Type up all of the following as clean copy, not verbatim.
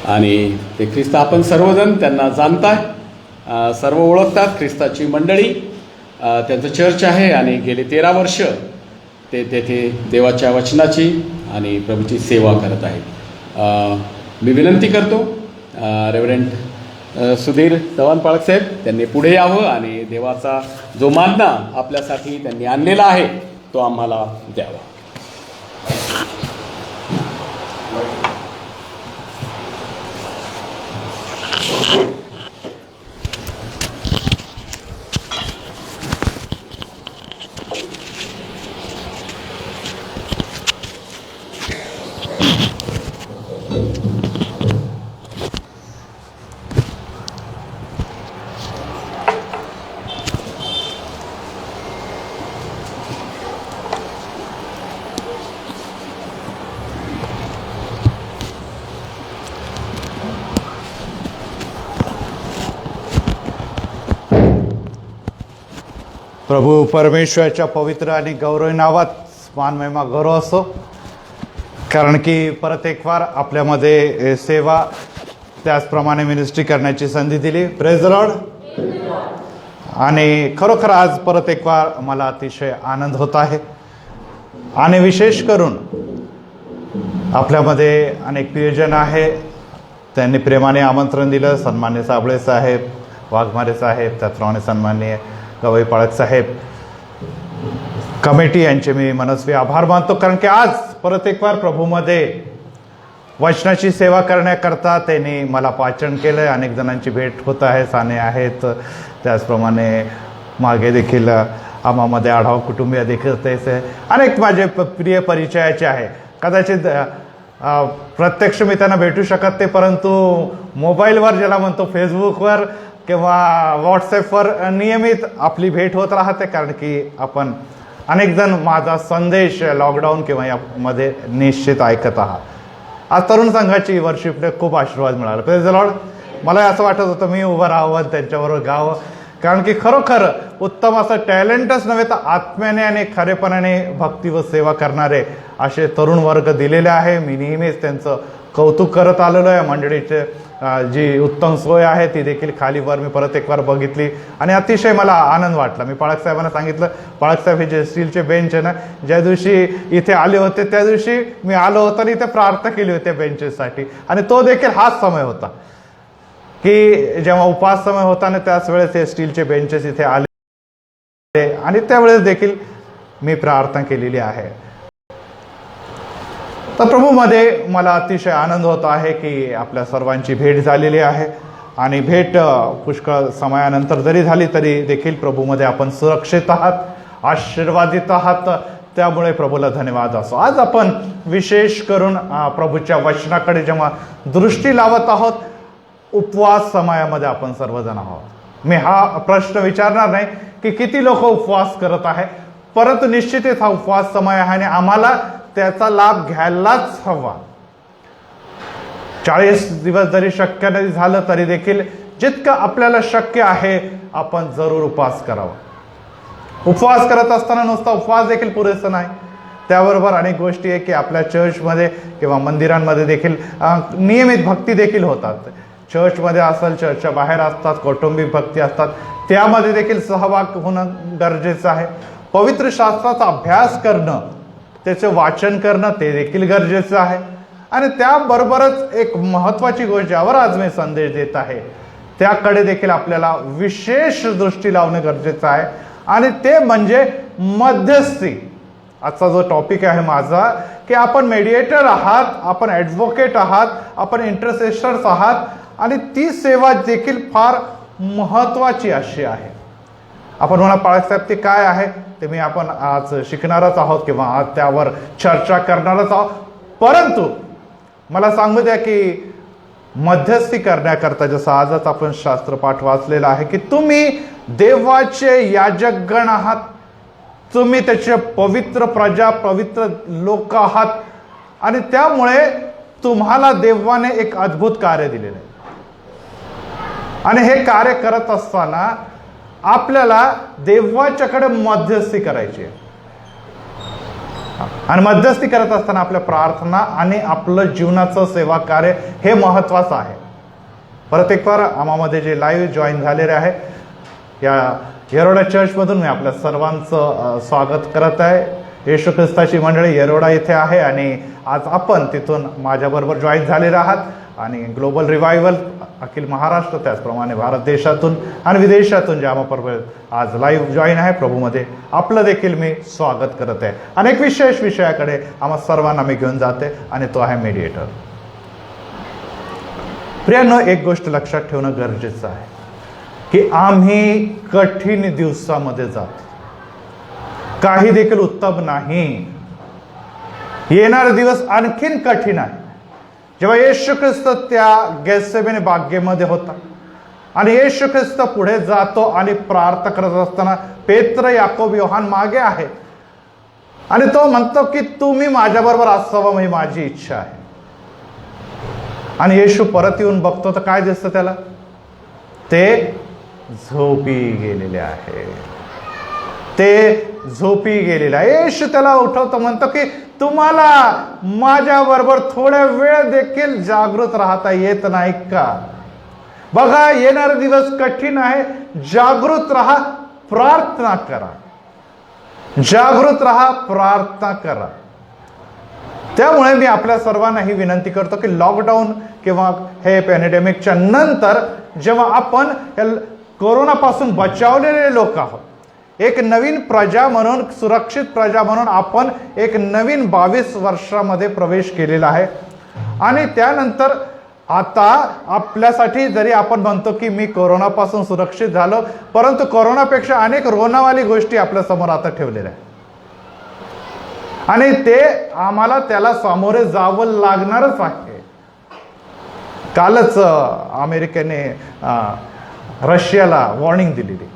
आणि ते ख्रिस्त आपण सर्वजण त्यांना जाणताय, सर्व ओळखतात. ख्रिस्ताची मंडळी, त्यांचं चर्च आहे आणि गेले 13 वर्ष ते तेथे देवाच्या वचनाची आणि प्रभूची सेवा करत आहेत. मी विनंती करतो रेव्हरंड सुधीर चव्हाण पाळकसाहेब त्यांनी पुढे यावं आणि देवाचा जो मानना आपल्यासाठी त्यांनी आणलेला आहे तो आम्हाला द्यावा. प्रभू परमेश्वराच्या पवित्र आणि गौरवी नावात मान महिमा गौरव असो, कारण की परत एक वार आपल्यामध्ये सेवा त्याचप्रमाणे मिनिस्ट्री करण्याची संधी दिली. Praise the Lord. आणि खरोखर आज परत एक वार मला अतिशय आनंद होत आहे. आणि विशेष करून आपल्यामध्ये अनेक प्रियजन आहे, त्यांनी प्रेमाने आमंत्रण दिलं. सन्मान्य साबळे साहेब, वाघमारे साहेब, त्याचप्रमाणे सन्माननीय गवई पाळक साहेब, कमिटी यांचे मी मनस्वी आभार मानतो, कारण की आज परत एक वार प्रभूमध्ये वचनाची सेवा करण्याकरता त्यांनी मला पाचन केलं. अनेक जणांची भेट होत आहे, साने आहेत, त्याचप्रमाणे मागे देखील आम्हामध्ये आढावा कुटुंबीय देखील त्याचे अनेक माझे प्रिय परिचयाचे आहे. कदाचित प्रत्यक्ष मी त्यांना भेटू शकत नाही, परंतु मोबाईलवर ज्याला म्हणतो फेसबुकवर किंवा व्हॉट्सॲपवर नियमित आपली भेट होत राहते, कारण की आपण अनेक जण माझा संदेश लॉकडाऊन किंवा यामध्ये निश्चित ऐकत आहात. आज तरुण संघाची वर्शिपने खूप आशीर्वाद मिळाला. Praise the Lord. मला असं वाटत होतं मी उभं राहावं, त्यांच्याबरोबर गावं, कारण की खरोखर उत्तम असं टॅलेंटच नव्हे तर आत्म्याने आणि खरेपणाने भक्ती व सेवा करणारे असे तरुण वर्ग दिलेले आहे. मी नेहमीच त्यांचं कौतुक करत आलेलो आहे. मंडळीचे जी उत्तम सोय आहे ती देखील खालीवर मी परत एक वार बघितली आणि अतिशय मला आनंद वाटला. मी पाळक साहेबांना सांगितलं, पाळक साहेब हे जे स्टीलचे बेंच आहे ना, ज्या दिवशी इथे आले होते त्या दिवशी मी आलो होतो आणि इथे प्रार्थना केली होती बेंचेससाठी, आणि तो देखील हाच समय होता की जेव्हा उपवास समय होता ना, त्याच वेळेस हे स्टीलचे बेंचेस इथे आले आणि त्यावेळेस देखील मी प्रार्थना केलेली आहे. तर प्रभूमध्ये मला अतिशय आनंद होत आहे की आपल्या सर्वांची भेट झालेली आहे आणि भेट पुष्कळ समयानंतर जरी झाली तरी देखील प्रभूमध्ये आपण सुरक्षित आहात, आशीर्वादित आहात, त्यामुळे प्रभूला धन्यवाद असो. आज आपण विशेष करून प्रभूच्या वचनाकडे जेव्हा दृष्टी लावत आहोत, उपवास समयामध्ये आपण सर्वजण आहोत. मी हा प्रश्न विचारणार नाही की किती लोक उपवास करत आहे, परंतु निश्चितच हा उपवास समय आहे आणि आम्हाला त्याचा लाभ घ्यायलाच हवा. 40 दिवस जरी शक्य नाही झालं तरी देखील जितकं आपल्याला शक्य आहे आपण जरूर उपवास करावा. उपवास करत असताना नुसता उपवास देखील पुरेसं नाही, त्याबरोबर अनेक गोष्टी आहे की आपल्या चर्चमध्ये किंवा मंदिरांमध्ये देखील नियमित भक्ती देखील होतात. चर्चमध्ये असेल, चर्चच्या बाहेर असतात, कौटुंबिक भक्ती असतात, त्यामध्ये देखील सहभाग होणं गरजेचं आहे. पवित्र शास्त्राचा अभ्यास करणं, त्याचं वाचन करणं ते देखील गरजेचं आहे. आणि त्याबरोबरच एक महत्त्वाची गोष्ट ज्यावर आज मी संदेश देत आहे त्याकडे देखील आपल्याला विशेष दृष्टी लावणं गरजेचं आहे, आणि ते म्हणजे मध्यस्थी. आजचा जो टॉपिक आहे माझा की आपण मेडिएटर आहात, आपण ॲडव्होकेट आहात, आपण इंटरसेशर्स आहात, आणि ती सेवा देखील फार महत्त्वाची अशी आहे. आपण म्हणा पाळक साहेब ते काय आहे ते मी आपण आज शिकणारच आहोत किंवा आज त्यावर चर्चा करणारच आहोत. परंतु मला सांगू द्या की मध्यस्थी करण्याकरता जसं आजच आपण शास्त्रपाठ वाचलेला आहे की तुम्ही देवाचे याजकगण आहात, तुम्ही त्याचे पवित्र प्रजा, पवित्र लोक आहात, आणि त्यामुळे तुम्हाला देवाने एक अद्भुत कार्य दिलेलं आहे. आणि हे कार्य करत असताना आपल्याला देवाच्याकडे मध्यस्थी करायची आहे. आणि मध्यस्थी करत असताना आपल्या प्रार्थना आणि आपलं जीवनाचं सेवा कार्य हे महत्त्वाचं आहे. परत एक बार आम्हामध्ये जे लाईव्ह जॉईन झालेले आहे या येरोडा चर्चमधून मी आपल्या सर्वांचं स्वागत करत आहे. येशू ख्रिस्ताची मंडळी येरोडा इथे आहे आणि आज आपण तिथून माझ्याबरोबर जॉईन झालेले आहात आणि ग्लोबल रिवायवल अखिल महाराष्ट्र त्याचप्रमाणे भारत देशातून आणि विदेशातून जे आम्हाबरोबर आज लाईव्ह जॉईन आहे प्रभूमध्ये आपलं देखील मी स्वागत करत आहे. आणि एक विशेष विषयाकडे आम्हा सर्वांना मी घेऊन जाते आणि तो आहे मीडिएटर. प्रियांनो, एक गोष्ट लक्षात ठेवणं गरजेचं आहे की आम्ही कठीण दिवसामध्ये जातो. काही देखील उत्तम नाही. येणारे दिवस आणखीन कठीण आहे. जेव्हा येशू ख्रिस्त त्या गेत्सेमने बागेमध्ये होता आणि येशू ख्रिस्त पुढे जातो आणि प्रार्थना करत असताना पेत्र, याकोब, योहान मागे आहे आणि तो म्हणतो की तुम्ही माझ्याबरोबर असावं ही माझी इच्छा आहे. आणि येशू परत येऊन बघतो तर काय दिसतं त्याला? ते झोपी गेलेले आहे. ते झोपी गेलेले आहे. येशू त्याला उठवतो, म्हणतो की तुम्हाला माझ्याबरोबर थोड्या वेळ देखील जागृत राहता येत नाही का? बघा, येणारे दिवस कठीण आहे. जागृत राहा, प्रार्थना करा. जागृत राहा, प्रार्थना करा. त्यामुळे मी आपल्या सर्वांना ही विनंती करतो की लॉकडाऊन किंवा हे पॅन्डेमिकच्या नंतर जेव्हा आपण कोरोनापासून बचावलेले लोक आहोत, एक नवीन प्रजा म्हणून, सुरक्षित प्रजा म्हणून आपण एक नवीन 22 वर्षामध्ये प्रवेश केलेला आहे. आणि त्यानंतर आता आपल्यासाठी जरी आपण म्हणतो की मी कोरोनापासून सुरक्षित झालो, परंतु कोरोनापेक्षा अनेक रोनावाली गोष्टी आपल्यासमोर आता ठेवलेल्या आहेत आणि ते आम्हाला त्याला सामोरे जावं लागणारच आहे. कालच अमेरिकेने रशियाला वॉर्निंग दिलेली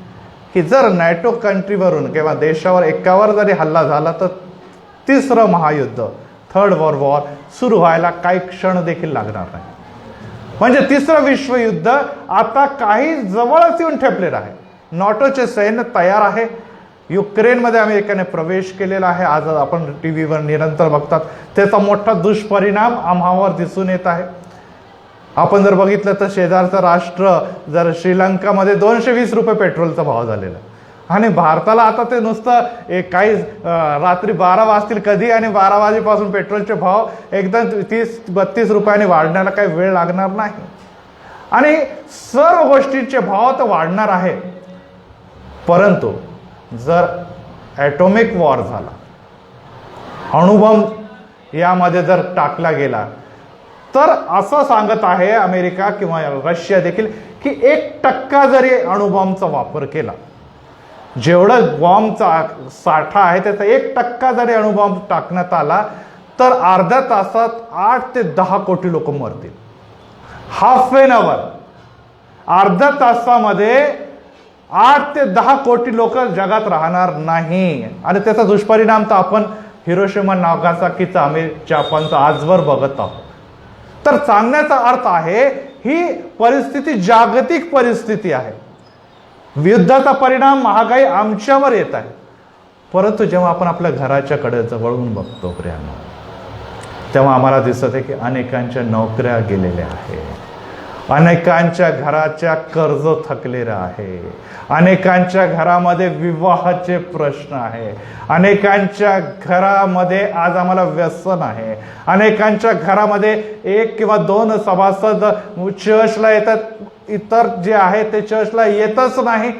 की जर नॅटो कंट्रीवरून किंवा देशावर एकावर जरी हल्ला झाला तर तिसरं महायुद्ध, थर्ड वर्ल्ड वॉर सुरू व्हायला काही क्षण देखील लागणार नाही. म्हणजे तिसरं विश्वयुद्ध आता काही जवळच येऊन ठेपलेलं आहे. नॅटोचे सैन्य तयार आहे. युक्रेनमध्ये अमेरिकेने प्रवेश केलेला आहे. आज आपण टीव्हीवर निरंतर बघतात. त्याचा मोठा दुष्परिणाम आम्हावर दिसून येत आहे. आपण जर बघितलं तर शेजारचं राष्ट्र जर श्रीलंकामध्ये 220 रुपये पेट्रोलचा भाव झालेला आणि भारताला आता ते नुसतं काही रात्री 12 वाजतील कधी आणि 12 वाजेपासून पेट्रोलचे भाव एकदम 30-32 रुपयाने वाढण्याला काही वेळ लागणार नाही. आणि सर्व गोष्टींचे भाव तर वाढणार आहे. परंतु जर ॲटॉमिक वॉर झाला, अणुबॉम्ब यामध्ये जर टाकला गेला, तर असं सांगत आहे अमेरिका किंवा रशिया देखील की 1% जरी अणुबॉम्बचा वापर केला, जेवढं बॉम्बचा साठा आहे त्याचा 1% जरी अणुबॉम्ब टाकण्यात आला तर अर्ध्या तासात 8 ते 10 कोटी लोक मरतील. हाफ एन आवर, अर्ध्या तासामध्ये 8 ते 10 कोटी लोक जगात राहणार नाही. आणि त्याचा दुष्परिणाम तर आपण हिरोशिमा, नागासाकीचा, जपानचा आजवर बघत आहोत. तर सांगण्याचा अर्थ आहे ही परिस्थिती जागतिक परिस्थिती आहे. युद्धाचा परिणाम, महागाई आमच्यावर येत आहे. परंतु जेव्हा आपण आपल्या घराच्या कडे जवळून बघतो प्रियांनो, तेव्हा आम्हाला दिसत आहे की अनेकांच्या नोकऱ्या गेलेल्या आहेत, अनेकांच्या घराच्या कर्ज थकलेलं आहे, अनेकांच्या घरामध्ये विवाहाचे प्रश्न आहे, अनेकांच्या घरामध्ये आज आम्हाला व्यसन आहे, अनेकांच्या घरामध्ये 1 किंवा 2 सभासद चर्चला येतात, इतर जे आहे ते चर्चला येतच नाही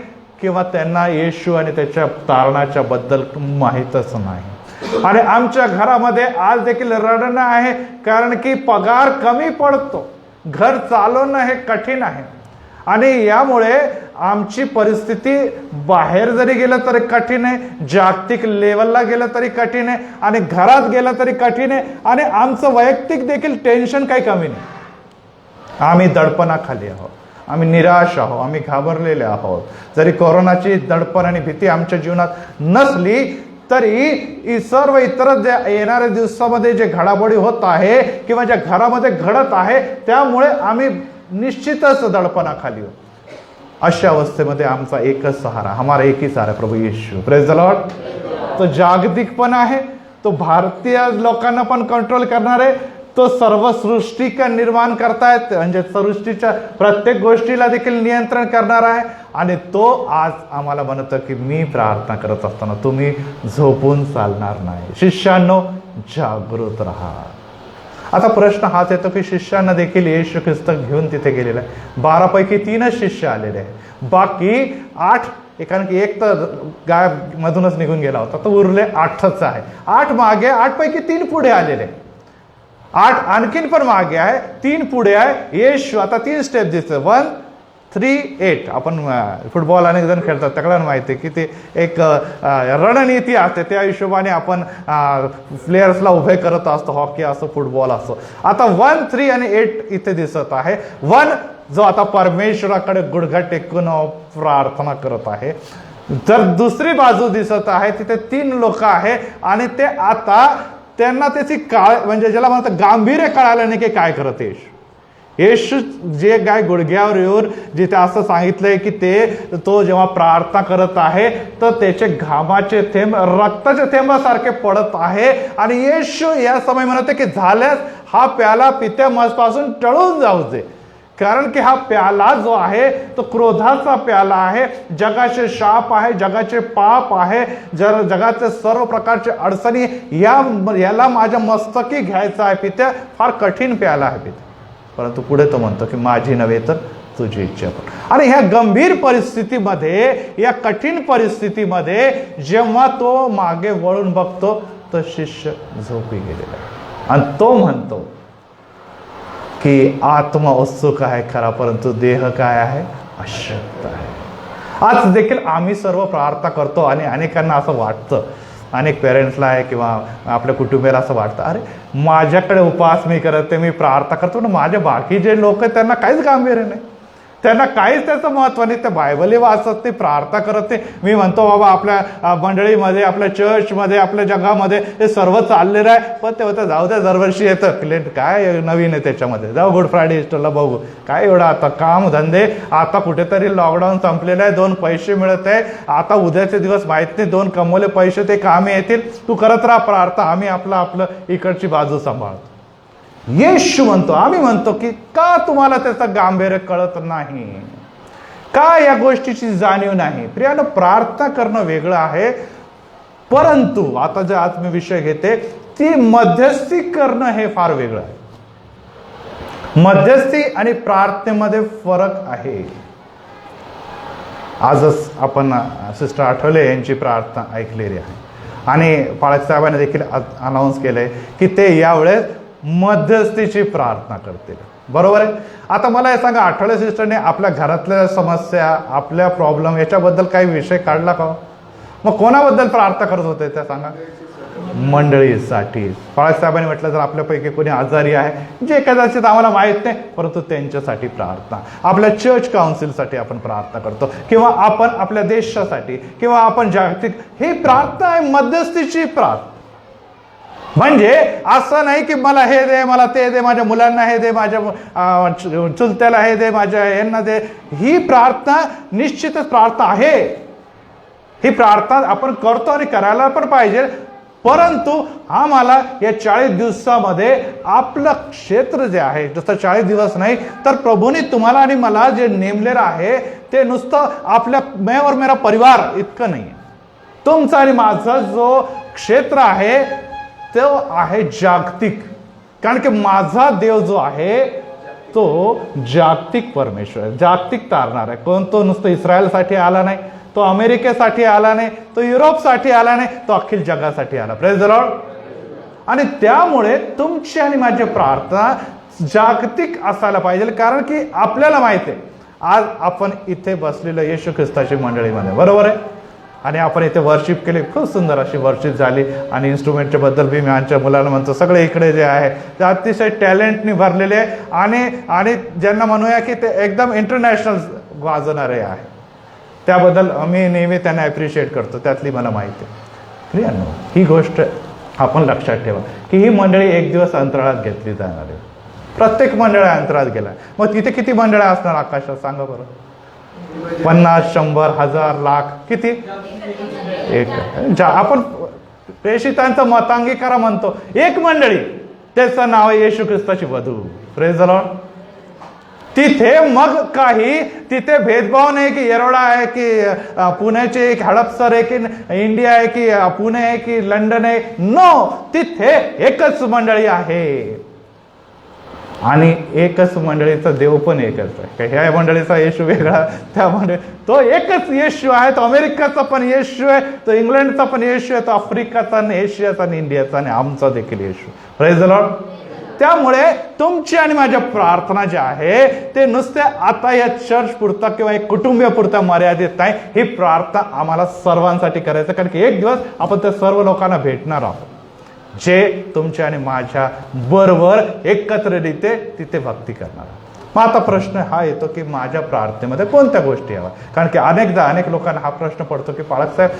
किंवा त्यांना येशू आणि त्याच्या तारणाच्या बद्दल माहीतच नाही. आणि आमच्या घरामध्ये आज देखील रडणं आहे कारण की पगार कमी पडतो, घर चालवणं हे कठीण आहे. आणि यामुळे आमची परिस्थिती बाहेर जरी गेलं तरी कठीण आहे, जागतिक लेवलला गेलं तरी कठीण आहे आणि घरात गेलं तरी कठीण आहे. आणि आमचं वैयक्तिक देखील टेन्शन काही कमी नाही. आम्ही दडपणाखाली आहोत, आम्ही निराश आहोत, आम्ही घाबरलेले आहोत. जरी कोरोनाची दडपण आणि भीती आमच्या जीवनात नसली तरी सर्व इतर जे येणाऱ्या दिवसामध्ये जे घडामोडी होत आहे किंवा ज्या घरामध्ये घडत आहे त्यामुळे आम्ही निश्चितच दडपणाखाली आहोत. अशा अवस्थेमध्ये आमचा एकच सहारा, हमारा एक ही सहारा प्रभू येशू. Praise the lord. तो जागतिक पण आहे तो भारतीय लोकांना पण कंट्रोल करणार आहे, तो सर्व सृष्टी का निर्माण करतायत, म्हणजे सृष्टीच्या प्रत्येक गोष्टीला देखील नियंत्रण करणार आहे. आणि तो आज आम्हाला म्हणतो की मी प्रार्थना करत असताना तुम्ही झोपून चालणार नाही. शिष्यांनो, जागृत राहा. आता प्रश्न हाच येतो की शिष्यांना देखील येशू ख्रिस्त घेऊन तिथे गेलेला आहे. 12 पैकी 3च शिष्य आलेले आहे, बाकी 8, कारण की एक तर गायब मधूनच निघून गेला होता, तर उरले 8च आहे. 8 मागे, 8 पैकी 3 पुढे आलेले, 8 आणखीन पण मागे आहे, 3 पुढे आहे. येशू आता 3 स्टेप दिसते, 1, 3, 8. आपण फुटबॉल अनेक जण खेळतात, त्याला माहिती आहे की ते एक रणनीती असते, त्या हिशोबाने आपण प्लेयर्सला उभे करत असतो, हॉकी असो फुटबॉल असो. आता 1, 3 आणि 8 इथे दिसत आहे. 1 जो आता परमेश्वराकडे गुडघा टेकून प्रार्थना करत आहे. जर दुसरी बाजू दिसत आहे, तिथे 3 लोक आहे आणि ते आता त्यांना त्याची म्हणजे ज्याला म्हणतात गांभीर्य कळालं नाही की काय करत येशू. येशू जे काय गुडघ्यावर येऊन जिथे असं सांगितलंय की तो जेव्हा प्रार्थना करत आहे तर त्याचे घामाचे थेंब रक्ताच्या थेंबासारखे पडत आहे. आणि येशू या समय म्हणते की झाल्यास हा प्याला पित्यापासून टळून जाऊ दे, कारण की हा प्याला जो आहे तो क्रोधाचा प्याला आहे, जगाचे शाप आहे, जगाचे पाप आहे, जगाचे सर्व प्रकारचे अडचणी याला माझ्या मस्तकी घ्यायचा आहे. पित्या फार कठीण प्याला आहे पित्या, परंतु पुढे तो म्हणतो की माझी नव्हे तर तुझी इच्छा कर. आणि ह्या गंभीर परिस्थितीमध्ये, या कठीण परिस्थितीमध्ये जेव्हा तो मागे वळून बघतो तर शिष्य झोपी गेलेला आहे. आणि तो म्हणतो की आत्मा उत्सुक आहे खरा, परंतु देह काय आहे, अशक्त आहे. आज देखील आम्ही सर्व प्रार्थना करतो आणि अनेकांना असं वाटतं, अनेक पेरेंट्सला आहे किंवा आपल्या कुटुंबियाला असं वाटतं, अरे माझ्याकडे उपवास मी करते, मी प्रार्थना करतो ना, माझे बाकी जे लोक आहेत त्यांना काहीच गांभीर्य नाही, त्यांना काहीच त्याचं महत्त्व नाही, ते बायबलही वाचत ते प्रार्थना करत ते. मी म्हणतो बाबा आपल्या मंडळीमध्ये, आपल्या चर्चमध्ये, आपल्या जगामध्ये हे सर्व चाललेलं आहे, पण ते होतं जाऊ द्या, दरवर्षी येतं क्लेंट, काय नवीन आहे त्याच्यामध्ये, जाऊ गुड फ्रायडे इस्टरला बघू, काय एवढं आता काम धंदे, आता कुठेतरी लॉकडाऊन संपलेलं आहे, 2 पैसे मिळत आहे, आता उद्याचे दिवस माहीत नाही, 2 कमवले पैसे ते कामी येतील, तू करत राहा प्रार्थना, आम्ही आपलं इकडची बाजू सांभाळतो. येशू म्हणतो, आम्ही म्हणतो की का तुम्हाला त्याचं गांभीर्य कळत नाही, का या गोष्टीची जाणीव नाही. प्रियानं, प्रार्थना करणं वेगळं आहे, परंतु आता जे आज मी विषय घेते ती मध्यस्थी करणं हे फार वेगळं आहे. मध्यस्थी आणि प्रार्थनेमध्ये फरक आहे. आजच आपण सिस्टर आठवले यांची प्रार्थना ऐकलेली आहे आणि पाळक साहेबांनी देखील अनाऊन्स केलंय की ते यावेळेस मध्यस्थीची प्रार्थना करतील. बरोबर आहे. आता मला हे सांगा, आठवले सिस्टरने आपल्या घरातल्या समस्या, आपल्या प्रॉब्लेम याच्याबद्दल काही विषय काढला का? मग कोणाबद्दल प्रार्थना करत होते त्या सांगा? मंडळीसाठी. पाळक साहेबांनी म्हटलं जर आपल्यापैकी कोणी आजारी आहे, जे कदाचित आम्हाला माहीत नाही, परंतु त्यांच्यासाठी प्रार्थना. आपल्या चर्च काउन्सिलसाठी आपण प्रार्थना करतो, किंवा आपण आपल्या देशासाठी, किंवा आपण जागतिक, ही प्रार्थना आहे मध्यस्थीची प्रार्थना. म्हणजे असं नाही की मला हे दे, मला ते दे, माझ्या मुलांना हे दे, माझ्या चुलत्याला हे दे, माझ्या यांना दे. ही प्रार्थना निश्चितच प्रार्थना आहे. ही प्रार्थना आपण करतो आणि करायला पण पाहिजे, परंतु आम्हाला या 40 दिवसामध्ये आपलं क्षेत्र जे आहे, जसं 40 दिवस नाही तर प्रभूने तुम्हाला आणि मला जे नेमलेलं आहे ते नुसतं आपल्या मैं और मेरा परिवार इतकं नाही. तुमचा आणि माझा जो क्षेत्र आहे तो आहे जागतिक. कारण की माझा देव जो आहे तो जागतिक परमेश्वर आहे, जागतिक तारणार आहे. कोण तो नुसतं इस्रायलसाठी आला नाही, तो अमेरिकेसाठी आला नाही, तो युरोपसाठी आला नाही, तो अखिल जगासाठी आला. Praise the Lord. आणि त्यामुळे तुमची आणि माझी प्रार्थना जागतिक असायला पाहिजे, कारण की आपल्याला माहिती आहे आज आपण इथे बसलेलं येशू ख्रिस्ताची मंडळीमध्ये, बरोबर आहे. आणि आपण इथे वर्शिप केली, खूप सुंदर अशी वर्शिप झाली. आणि इन्स्ट्रुमेंटच्या बद्दल मी माझ्या मुलांना म्हणतो, सगळे इकडे जे आहे ते अतिशय टॅलेंटनी भरलेले आहे आणि ज्यांना म्हणूया की ते एकदम इंटरनॅशनल वाजवणारे आहे, त्याबद्दल मी नेहमी त्यांना ॲप्रिशिएट करतो, त्यातली मला माहिती आहे. प्रियांनो, ही गोष्ट आपण लक्षात ठेवा की ही मंडळी एक दिवस अंतराळात घेतली जाणार आहे. प्रत्येक मंडळ अंतराळात गेला. मग तिथे किती मंडळं असणार आकाशात सांगा बरं? 50, 100, 1000, लाख, किती? एक. आपण प्रेषितांचं मतांगीकरण म्हणतो. एक मंडळी, त्याचं नाव आहे येशू ख्रिस्ताची वधू. Praise the Lord. तिथे मग काही तिथे भेदभाव नाही की येरोडा आहे की पुण्याचे एक हडपसर आहे की इंडिया आहे की पुणे आहे की लंडन आहे. नो, तिथे एकच मंडळी आहे आणि एकच मंडळीचा देव पण एकच आहे. ह्या मंडळीचा येशू वेगळा, त्या मंडळी तो एकच येशू आहे. तो अमेरिकेचा पण येशू आहे, तो इंग्लंडचा पण येशू आहे, तो आफ्रिकाचा आणि एशियाचा आणि इंडियाचा आणि आमचा देखील येशू. Praise the Lord. त्यामुळे तुमची आणि माझ्या प्रार्थना ज्या आहे ते नुसते आता या चर्च पुरता किंवा एक कुटुंबियापुरता मर्यादित नाही. ही प्रार्थना आम्हाला सर्वांसाठी करायचं, कारण की एक दिवस आपण त्या सर्व लोकांना भेटणार आहोत जे तुमच्या आणि माझ्या बरोबर एकत्रितरित्या तिथे भक्ती करणार. मग आता प्रश्न हा येतो की माझ्या प्रार्थनेमध्ये कोणत्या गोष्टी याव्या, कारण की अनेकदा अनेक लोकांना हा प्रश्न पडतो की पाळक साहेब,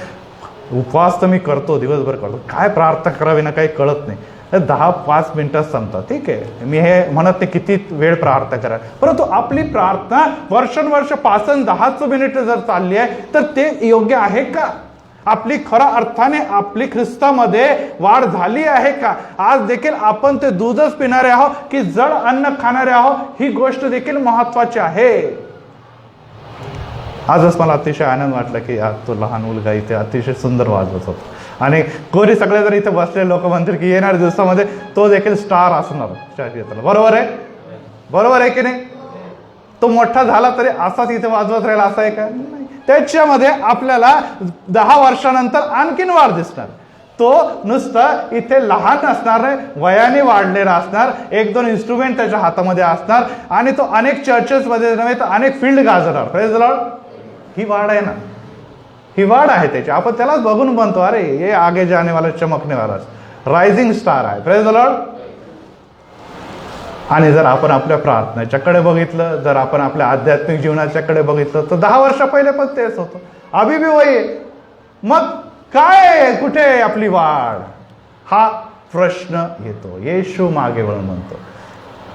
उपवास तर मी करतो, दिवसभर करतो, काय प्रार्थना करावी ना काही कळत नाही. 10-5 मिनिटात संपतात. ठीक आहे, मी हे म्हणत नाही किती वेळ प्रार्थना करा, परंतु आपली प्रार्थना वर्षानुवर्ष 5-10 मिनिट जर चालली आहे तर ते योग्य आहे का? आपली खऱ्या अर्थाने आपली ख्रिस्तामध्ये वाढ झाली आहे का? आज देखील आपण ते दूधच पिणारे आहोत की जड अन्न खाणारे आहोत, ही गोष्ट देखील महत्वाची आहे. आजच मला अतिशय आनंद वाटला की आज तो लहान मुलगा इथे अतिशय सुंदर वाजवत होता आणि कोणी सगळेजण इथे बसलेले लोक म्हणतील की येणाऱ्या दिवसामध्ये तो देखील स्टार असणार शर्यतीला. बरोबर आहे? बरोबर आहे की नाही? तो मोठा झाला तरी असाच इथे वाजवत राहील असं आहे का? त्याच्यामध्ये आपल्याला 10 वर्षानंतर आणखीन वाढ दिसणार. तो नुसतं इथे लहान असणार नाही, वयाने वाढलेला असणार, 1-2 इन्स्ट्रुमेंट त्याच्या हातामध्ये असणार आणि तो अनेक चर्चेसमध्ये नव्हे तर अनेक फील्ड गाजणार. Praise the lord. ही वाढ आहे ना, ही वाढ आहे त्याची. आपण त्यालाच बघून म्हणतो अरे ये आगे जाने वाला चमकने वाला रायझिंग स्टार आहे. Praise the Lord. आणि जर आपण आपल्या प्रार्थनेच्याकडे बघितलं, जर आपण आपल्या आध्यात्मिक जीवनाच्याकडे बघितलं तर 10 वर्ष पहिले पण तेच होतं. अभी भी वही. मग काय, कुठे आपली वाढ, हा प्रश्न येतो. येशू मागे वळून म्हणतो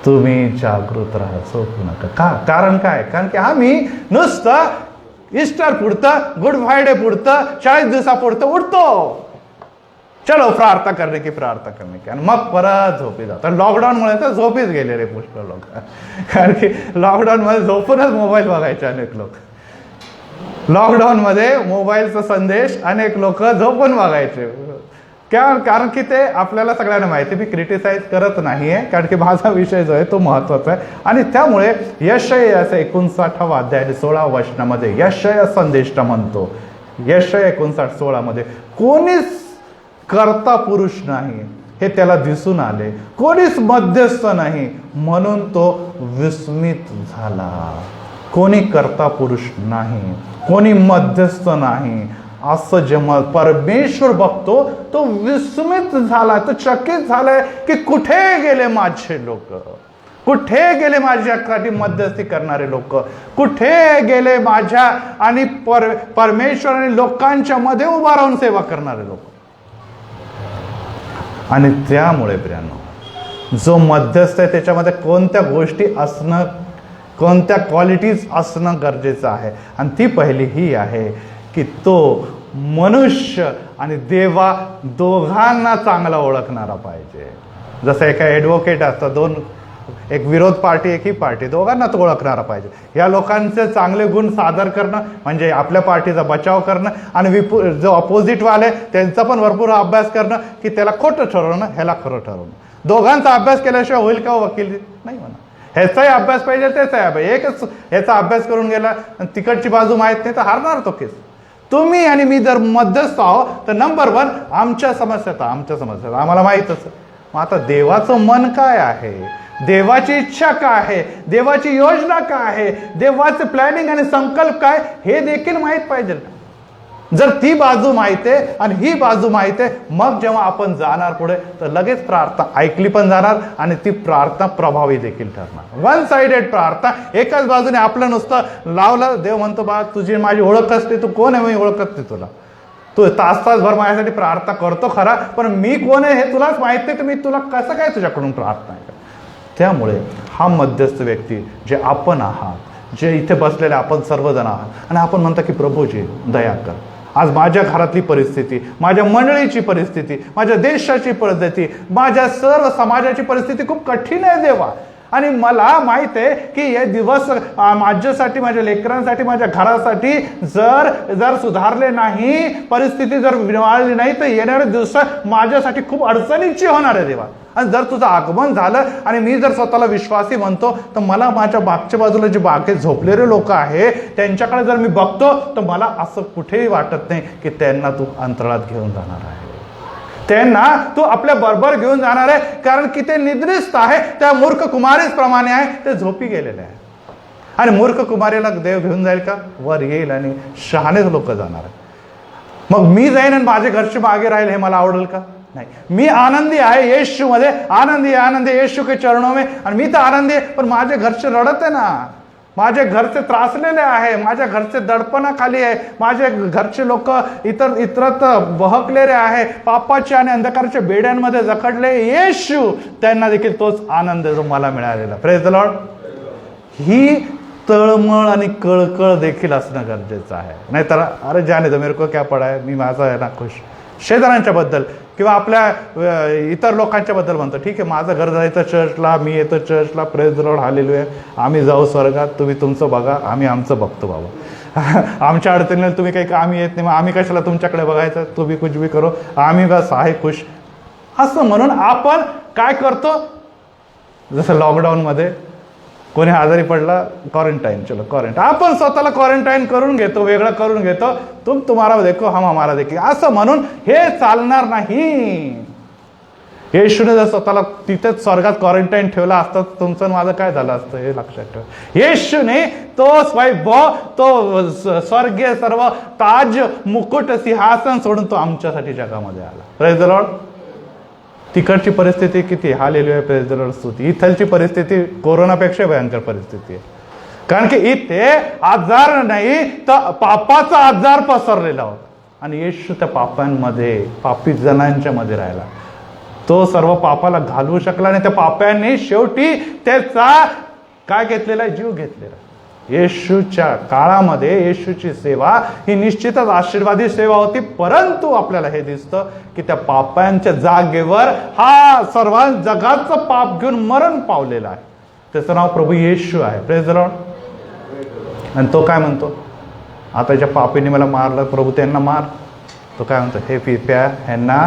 तुम्ही जागृत राहा, झोपू नका. का? कारण काय? कारण की आम्ही नुसतं ईस्टर पुरतं, गुड फ्रायडे पुरतं, 40 दिवसापुरतं उठतो, चलो प्रार्थना करणे की प्रार्थना करणे की, आणि मग परत झोपी जातात. लॉकडाऊनमुळे तर झोपीच गेले रे पुष्कळ लोक, कारण की लॉकडाऊनमध्ये झोपूनच मोबाईल बघायचे अनेक लोक. लॉकडाऊनमध्ये मोबाईलचा संदेश अनेक लोक झोपून बघायचे. कारण की ते आपल्याला सगळ्यांना माहिती, मी क्रिटिसाइज करत नाहीये, कारण की माझा विषय जो आहे तो महत्वाचा आहे. आणि त्यामुळे यशायाचा 59 अध्याय 16 वचनामध्ये यशाया संदेष्टा म्हणतो, यशाया 59:16 मध्ये कोणीच कर्ता पुरुष नाही हे त्याला दिसून आले, कोणीच मध्यस्थ नाही म्हणून तो विस्मित झाला. कोणी कर्ता पुरुष नाही, कोणी मध्यस्थ नाही, असं जेव्हा परमेश्वर बघतो तो विस्मित झाला, तो चकित झालाय की कुठे गेले माझे लोक, कुठे गेले माझ्यासाठी मध्यस्थी करणारे लोक, कुठे गेले माझ्या आणि परमेश्वर आणि लोकांच्या मध्ये उभा राहून सेवा करणारे लोक. आणि त्यामुळे प्रियांनो, जो मध्यस्थ आहे त्याच्यामध्ये कोणत्या गोष्टी असणं, कोणत्या क्वालिटीज असणं गरजेचं आहे. आणि ती पहिली ही आहे की तो मनुष्य आणि देवा दोघांना चांगला ओळखणारा पाहिजे. जसं एका ॲडव्होकेट असतं, एक विरोध पार्टी एक ही पार्टी, दोघांना तो ओळखणारा पाहिजे. या लोकांचे चांगले गुण सादर करणं म्हणजे आपल्या पार्टीचा बचाव करणं, आणि जो अपोजिटवाले त्यांचा पण भरपूर अभ्यास करणं की त्याला खोटं ठरवणं, ह्याला खरं ठरवणं. दोघांचा अभ्यास केल्याशिवाय होईल का वकील? नाही म्हणा. ह्याचाही अभ्यास पाहिजे, त्याचाही अभ्यास. एकच ह्याचा अभ्यास करून गेला आणि तिकडची बाजू माहीत नाही तर हारणार तो केस. तुम्ही आणि मी जर मध्यस्थ आहोत तर नंबर 1 आमच्या समस्या आम्हाला माहीतच. मग आता देवाचं मन काय आहे, देवाची इच्छा काय आहे, देवाची योजना काय आहे, देवाचे प्लॅनिंग आणि संकल्प काय, हे देखील माहीत पाहिजे. जर ती बाजू माहिती आहे आणि ही बाजू माहिती आहे, मग जेव्हा आपण जाणार पुढे तर लगेच प्रार्थना ऐकली पण जाणार आणि ती प्रार्थना प्रभावी देखील ठरणार. 1 साइडेड प्रार्थना, एकाच बाजूने आपलं नुसतं लावलं. देव म्हणतो बा तुझी माझी ओळख असते, तू कोण आहे मी ओळखत नाही तुला, तू तास-तासभर माझ्यासाठी प्रार्थना करतो खरा, पण मी कोण आहे हे तुलाच माहित नाही, तर मी तुला कसं काय तुझ्याकडून प्रार्थना आहे. त्यामुळे हा मध्यस्थ व्यक्ती जे आपण आहात, जे इथे बसलेले आपण सर्वजण आहात, आणि आपण म्हणता की प्रभूजी दया कर, आज माझ्या घरातली परिस्थिती, माझ्या मंडळीची परिस्थिती, माझ्या देशाची परिस्थिती, माझ्या सर्व समाजाची परिस्थिती खूप कठीण आहे देवा. आणि मला माहित आहे की हे दिवस माझ्यासाठी, माझ्या लेकरांसाठी, माझ्या घरासाठी जर सुधारले नाही, परिस्थिती जर निवळली नाही, तर येणारे दिवस माझ्यासाठी खूप अडचणीची होणार आहे देवा. आणि जर तुझं आगमन झालं आणि मी जर स्वतःला विश्वासी म्हणतो, तर मला माझ्या मागच्या बाजूला जे बागेत झोपलेले लोक आहे त्यांच्याकडे जर मी बघतो, तर मला असं कुठेही वाटत नाही की त्यांना तू अंतराळात घेऊन जाणार आहे, त्यांना तू आपल्या बरोबर घेऊन जाणार आहे. कारण की ते निद्रिस्त आहे, त्या मूर्ख कुमारीच प्रमाणे आहे, ते झोपी गेलेले आहे. आणि मूर्ख कुमारीला देव घेऊन जाईल का? वर येईल आणि शहाणेच लोक जाणार आहे. मग मी जाईन आणि माझे घरचे मागे राहील, हे मला आवडेल का? नाही. मी आनंदी आहे येशू मध्ये, आनंदी येशू के चरणों में, आणि मी तर आनंदी आहे, पण माझे घरचे रडत आहे ना, माझे घरचे त्रासलेले आहे, माझ्या घरचे दडपणाखाली आहे, माझे घरचे लोक इतरत बहकलेले आहे, पापाच्या आणि अंधकाराच्या बेड्यांमध्ये जखडले. येशू त्यांना देखील तोच आनंद जो मला मिळालेला. Praise the lord. ही तळमळ आणि कळकळ देखील असणं गरजेचं आहे. नाहीतर अरे जाने दो मेरे को क्या पडा आहे, मी माझा आहे ना खुश. शेजाऱ्यांच्या बद्दल किंवा आपल्या इतर लोकांच्या बद्दल म्हणतो, ठीक आहे माझं घर जायचं चर्चला, मी येतो चर्चला, प्रेज द लॉर्ड, हालेलुया, आम्ही जाऊ स्वर्गात, तुम्ही तुमचं बघा, आम्ही आमचं बघतो बाबा. आमच्या अडचणीला तुम्ही काही आम्ही येत नाही, मग आम्ही कशाला तुमच्याकडे बघायचं, तुम्ही कुछ भी करो, आम्ही बस आहे खुश. असं म्हणून आपण काय करतो, जसं लॉकडाऊनमध्ये कोणी आजारी पडला, क्वारंटाईन, चलो क्वारंटाईन, आपण स्वतःला क्वारंटाईन करून घेतो, वेगळं करून घेतो, तुम्हाला देखो हम हमारा देखील, असं म्हणून हे चालणार नाही. येशूने जर स्वतःला तिथेच स्वर्गात क्वारंटाईन ठेवला असतं, तुमचं माझं काय झालं असतं हे लक्षात ठेवा. येशूने तो वैभव, तो स्वर्गीय सर्व ताज, मुकुट, सिंहासन सोडून तो आमच्यासाठी जगामध्ये आला. Praise the Lord. तिकडची परिस्थिती किती, हालेलुया, प्रेज द लॉर्ड, स्तुती. इथलची परिस्थिती कोरोनापेक्षा भयंकर परिस्थिती आहे. कारण की इथे आजार नाही तर पापाचा आजार पसरलेला होता, आणि येशू त्या पापांमध्ये, पापी जणांच्या मध्ये राहिला. तो सर्व पापाला घालवू शकला नाही. त्या पाप्यांनी शेवटी त्याचा काय घेतलेला आहे, जीव घेतलेला. येशूच्या काळामध्ये येशूची सेवा ही निश्चितच आशीर्वादी सेवा होती, परंतु आपल्याला हे दिसतं की त्या पापांच्या जागेवर हा सर्व जगाचं पाप घेऊन मरण पावलेला आहे. त्याचं नाव प्रभू येशू आहे. Praise the Lord. आणि तो काय म्हणतो, आता ज्या पापीने मला मारलं, प्रभू त्यांना मार. तो काय म्हणतो, हे पिप्या ह्यांना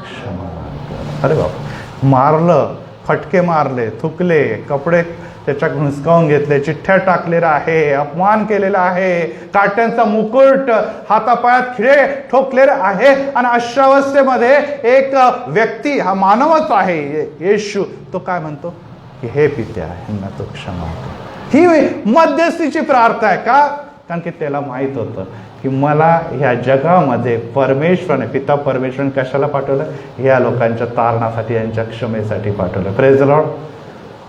क्षमा कर. अरे बाबा, मारलं, फटके मारले, थुकले, कपडे त्याच्या हुसकावून घेतले, चिठ्ठ्या टाकलेला आहे, अपमान केलेला आहे, काट्यांचा मुकुट हातापायात खिळे ठोकलेले आहे. आणि अशा अवस्थेमध्ये एक व्यक्ती, हा मानवच आहे येशू, तो काय म्हणतो की हे पित्या ह्यांना तो क्षमा कर. ही मध्यस्थीची प्रार्थना आहे. का? कारण की त्याला माहित होतं की मला ह्या जगामध्ये परमेश्वराने, पिता परमेश्वराने कशाला पाठवलं, ह्या लोकांच्या तारणासाठी, यांच्या क्षमेसाठी पाठवलं. Praise the Lord.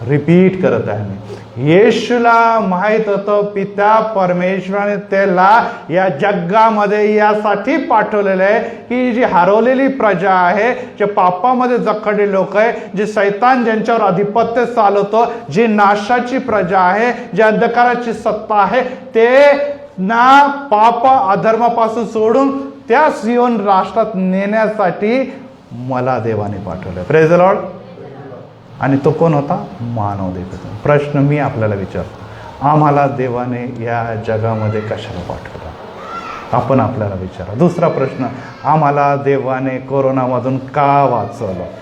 रिपीट करत आहे मी. येशूला माहित होतं पिता परमेश्वराने त्याला या जगामध्ये यासाठी पाठवलेलं आहे की जी हरवलेली प्रजा आहे, जे पापामध्ये जखडलेले लोक आहे, जे शैतान ज्यांच्यावर आधिपत्य चालवतो, जी नाशाची प्रजा आहे, जी अंधकाराची सत्ता आहे, ते ना पाप अधर्मापासून सोडून त्या सियोन राष्ट्रात नेण्यासाठी मला देवाने पाठवलं. Praise the Lord. आणि तो कोण होता? मानव देखील. प्रश्न मी आपल्याला विचारतो, आम्हाला देवाने या जगामध्ये कशाला पाठवलं? आपण आपल्याला विचारा. दुसरा प्रश्न, आम्हाला देवाने कोरोनामधून का वाचवलं?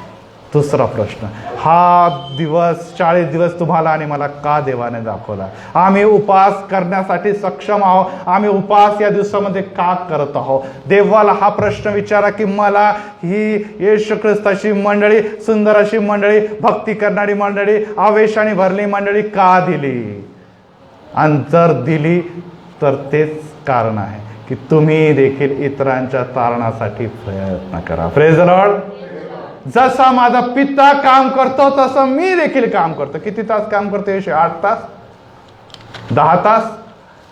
दुसरा प्रश्न, हा दिवस 40 दिवस तुम्हाला आणि मला का देवाने दाखवला? आम्ही उपवास करण्यासाठी सक्षम आहोत, आम्ही उपवास या दिवसामध्ये का करत आहोत? देवाला हा प्रश्न विचारा की मला ही येशू ख्रिस्ताची मंडळी, सुंदर अशी मंडळी, भक्ती करणारी मंडळी, आवेशाने भरली मंडळी का दिली? आणि जर दिली तर तेच कारण आहे की तुम्ही देखील इतरांच्या तारणासाठी प्रयत्न करा. Praise the Lord. जसा माझा पिता काम करतो तसं मी देखील काम करतो. किती तास काम करतो येशू? 8 तास, 10 तास.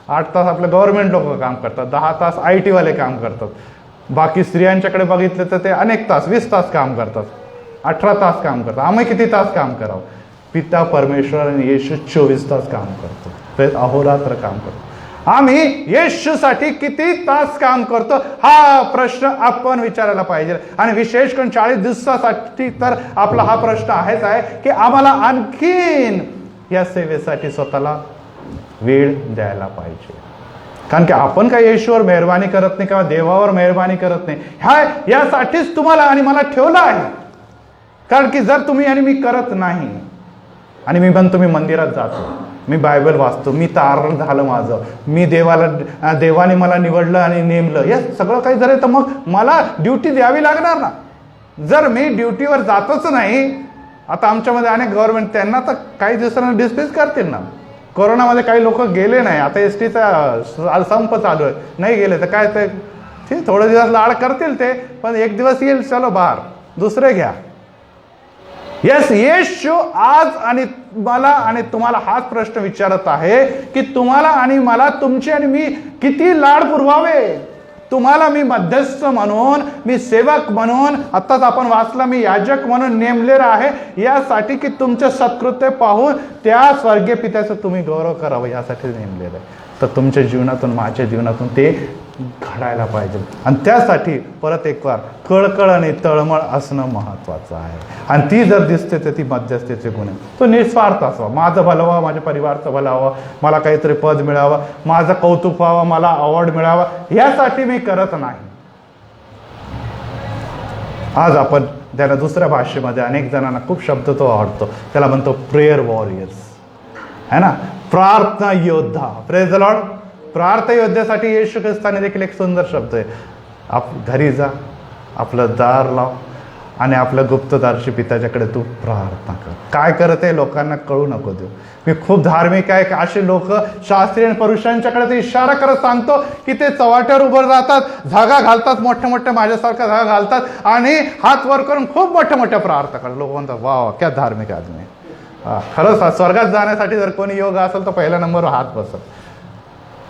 8 तास आपले गव्हर्नमेंट लोक काम करतात, 10 तास IT वाले काम करतात. बाकी स्त्रियांच्याकडे बघितलं तर ते अनेक तास, 20 तास काम करतात, 18 तास काम करतात. आम्ही किती तास काम करावं? पिता परमेश्वर आणि येशू 24 तास काम करतो, अहोरात्र काम करतो. आम्ही येशूसाठी किती तास काम करतो हा प्रश्न आपण विचारायला पाहिजे. आणि विशेष करून 40 दिवसासाठी तर आपला हा प्रश्न आहेच आहे की आम्हाला आणखीन या सेवेसाठी स्वतःला वेळ द्यायला पाहिजे. कारण की आपण काही येशूवर मेहरबानी करत नाही किंवा देवावर मेहरबानी करत नाही. यासाठीच तुम्हाला आणि मला ठेवलं आहे. कारण की जर तुम्ही आणि मी करत नाही आणि मी म्हणतो मी मंदिरात जातो, मी बायबल वाचतो, मी तारण झालं माझं, मी देवाने मला निवडलं आणि नेमलं, हे सगळं काही जर तर मग मला ड्युटी द्यावी लागणार ना. जर मी ड्युटीवर जातच नाही, आता आमच्यामध्ये अनेक गव्हर्नमेंट त्यांना तर काही दिवसांना डिस्मिस करतील ना. कोरोनामध्ये काही लोक गेले नाही, आता एसटीचा संप चालू आहे, नाही गेले तर काय ते ठीक थोडे दिवस लाड करतील ते, पण एक दिवस येईल चलो बाहेर दुसरे घ्या. येस, येशू आज आणि मला आणि तुम्हाला हाच प्रश्न विचारत आहे की तुम्हाला आणि मला तुमची आणि मी किती लाड पुरवावे. तुम्हाला मी मध्यस्थ म्हणून, मी सेवक म्हणून, आत्ताच आपण वाचला मी याजक म्हणून नेमलेलं आहे यासाठी की तुमचे सत्कृत्य पाहून त्या स्वर्गीय पित्याचा तुम्ही गौरव करावं यासाठी नेमलेलं आहे. तर तुमच्या जीवनातून माझ्या जीवनातून ते घडायला पाहिजे. आणि त्यासाठी परत एक वार कळकळ आणि तळमळ असणं महत्त्वाचं आहे. आणि ती जर दिसते तर ती मध्यस्थीचे गुण आहे. तो निस्वार्थ असावा, माझं भलं व्हावं, माझ्या परिवाराचं भलं व्हावं, मला काहीतरी पद मिळावं, माझं कौतुक व्हावं, मला अवॉर्ड मिळावा, यासाठी मी करत नाही. आज आपण त्याला दुसऱ्या भाषेमध्ये अनेक जणांना खूप शब्द तो आवडतो, त्याला म्हणतो प्रेयर वॉरियर्स, है ना, प्रार्थना योद्धा. Praise the Lord. प्रार्थना योद्ध्यासाठी येशू ख्रिस्ताने देखील एक सुंदर शब्द आहे. घरी जा, आपलं दार लाव आणि आपलं गुप्तदारशी पित्याच्याकडे तू प्रार्थना कर. काय करत आहे लोकांना कळू नको देऊ. मी खूप धार्मिक आहे, असे लोक शास्त्रीय पुरुषांच्याकडे ते इशारा करत सांगतो की ते चव्हाट्यावर उभं राहतात, धागा घालतात, मोठ्या मोठ्या माझ्यासारखा धागा घालतात आणि हात वर करून खूप मोठ्या मोठ्या प्रार्थना करतात. लोक म्हणतात वा क्या धार्मिक आदमी. खरंच स्वर्गात जाण्यासाठी जर कोणी योग असेल तर पहिल्या नंबरवर हात बसत.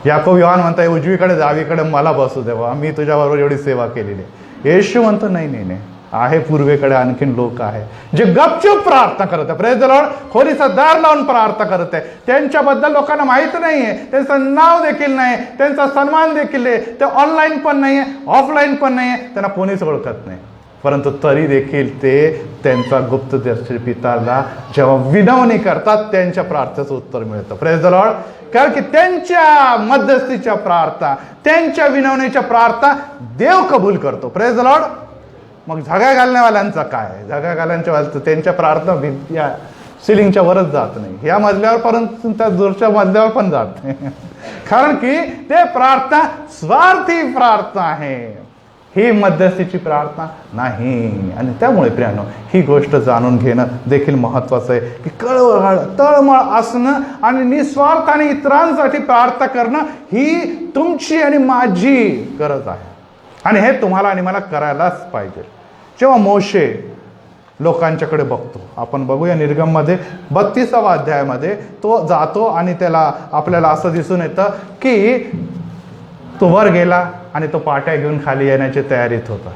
याकोब योहान म्हणताय उजवीकडे डावीकडे मला बसू देवा, मी तुझ्याबरोबर एवढी सेवा केलेली आहे. येशू म्हणतो नाही नाही नाही, आहे पूर्वेकडे आणखीन लोक आहे जे गपचूप प्रार्थना करत आहे. Praise the Lord. खोलीचा दार लावून प्रार्थना करत आहे. त्यांच्याबद्दल लोकांना माहित नाहीये, त्यांचं नाव देखील नाही, त्यांचा सन्मान देखील नाही, ते ऑनलाईन पण नाहीये, ऑफलाईन पण नाहीये, त्यांना कोणीच ओळखत नाही. परंतु तरी देखील ते त्यांचा गुप्तदर्शी पिताला जेव्हा विनवणी करतात त्यांच्या प्रार्थनेचं उत्तर मिळतं. Praise the Lord. कारण की त्यांच्या मध्यस्थीच्या प्रार्थना, त्यांच्या विनवणीच्या प्रार्थना देव कबूल करतो. Praise the Lord. मग झगा घालण्यावाल्यांचा काय? झगा घालण्याच्या त्यांच्या प्रार्थना या सिलिंगच्या वरच जात नाही, या मजल्यावर, परंतु त्या दूरच्या मजल्यावर पण जात नाही. कारण की ते प्रार्थना स्वार्थी प्रार्थना आहे, ही मध्यस्थीची प्रार्थना नाही. आणि त्यामुळे प्रियानो ही गोष्ट जाणून घेणं देखील महत्वाचं आहे की तळमळ असणं आणि निस्वार्थाने इतरांसाठी प्रार्थना करणं ही तुमची आणि माझी गरज आहे. आणि हे तुम्हाला आणि मला करायलाच पाहिजे. जेव्हा मोशे लोकांच्याकडे बघतो, आपण बघूया निर्गममध्ये 32व्या अध्यायामध्ये तो जातो आणि त्याला आपल्याला असं दिसून येतं की तो वर गेला आणि तो पाट्या घेऊन खाली येण्याची तयारीत होता.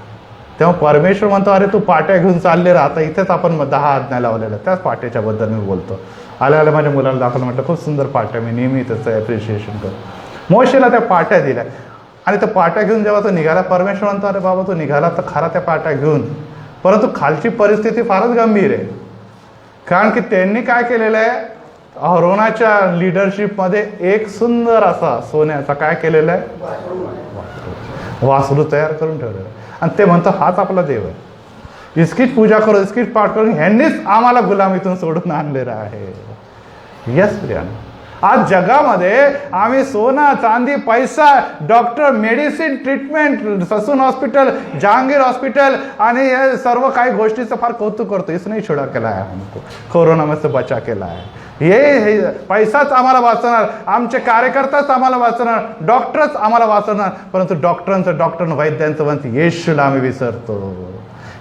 तेव्हा परमेश्वर म्हणतो अरे तू पाट्या घेऊन चालले राहता, इथेच आपण 10 आज्ञा लावलेल्या, त्याच पाट्याच्या बद्दल मी बोलतो. आल्या माझ्या मुलाला दाखवलं, म्हटलं खूप सुंदर पाट्या, मी नेहमी त्याचं ॲप्रिशिएशन करतो. मोशेला त्या पाट्या दिल्या आणि त्या पाट्या घेऊन जेव्हा तो निघाला, परमेश्वर म्हणतो अरे बाबा तू निघाला तर खरा त्या पाट्या घेऊन, परंतु खालची परिस्थिती फारच गंभीर आहे. कारण की त्यांनी काय केलेलं आहे, अहरोनाच्या लिडरशिपमध्ये एक सुंदर असा सोन्याचा काय केलेला आहे, वासरू तयार करून ठेवलेला आहे. आणि ते म्हणतात हाच आपला देव आहे, इसकीच पूजा करू, इसकीच पाठ करून ह्यांनीच आम्हाला गुलामीतून सोडून आणलेलं आहे. यस प्रियानो, आज जगामध्ये आम्ही सोना चांदी पैसा, doctor, medicine, treatment, Sassoon hospital, Jahangir hospital आणि हे सर्व काही गोष्टीचं फार कौतुक करतो. इसने छुडा केला आहे हमको, कोरोनामध्ये बचा केला आहे. हे पैसाच आम्हाला वाचवणार, आमचे कार्यकर्ताच आम्हाला वाचवणार, डॉक्टरच आम्हाला वाचवणार. परंतु डॉक्टर वैद्यांचं म्हणतो येशूला आम्ही विसरतो.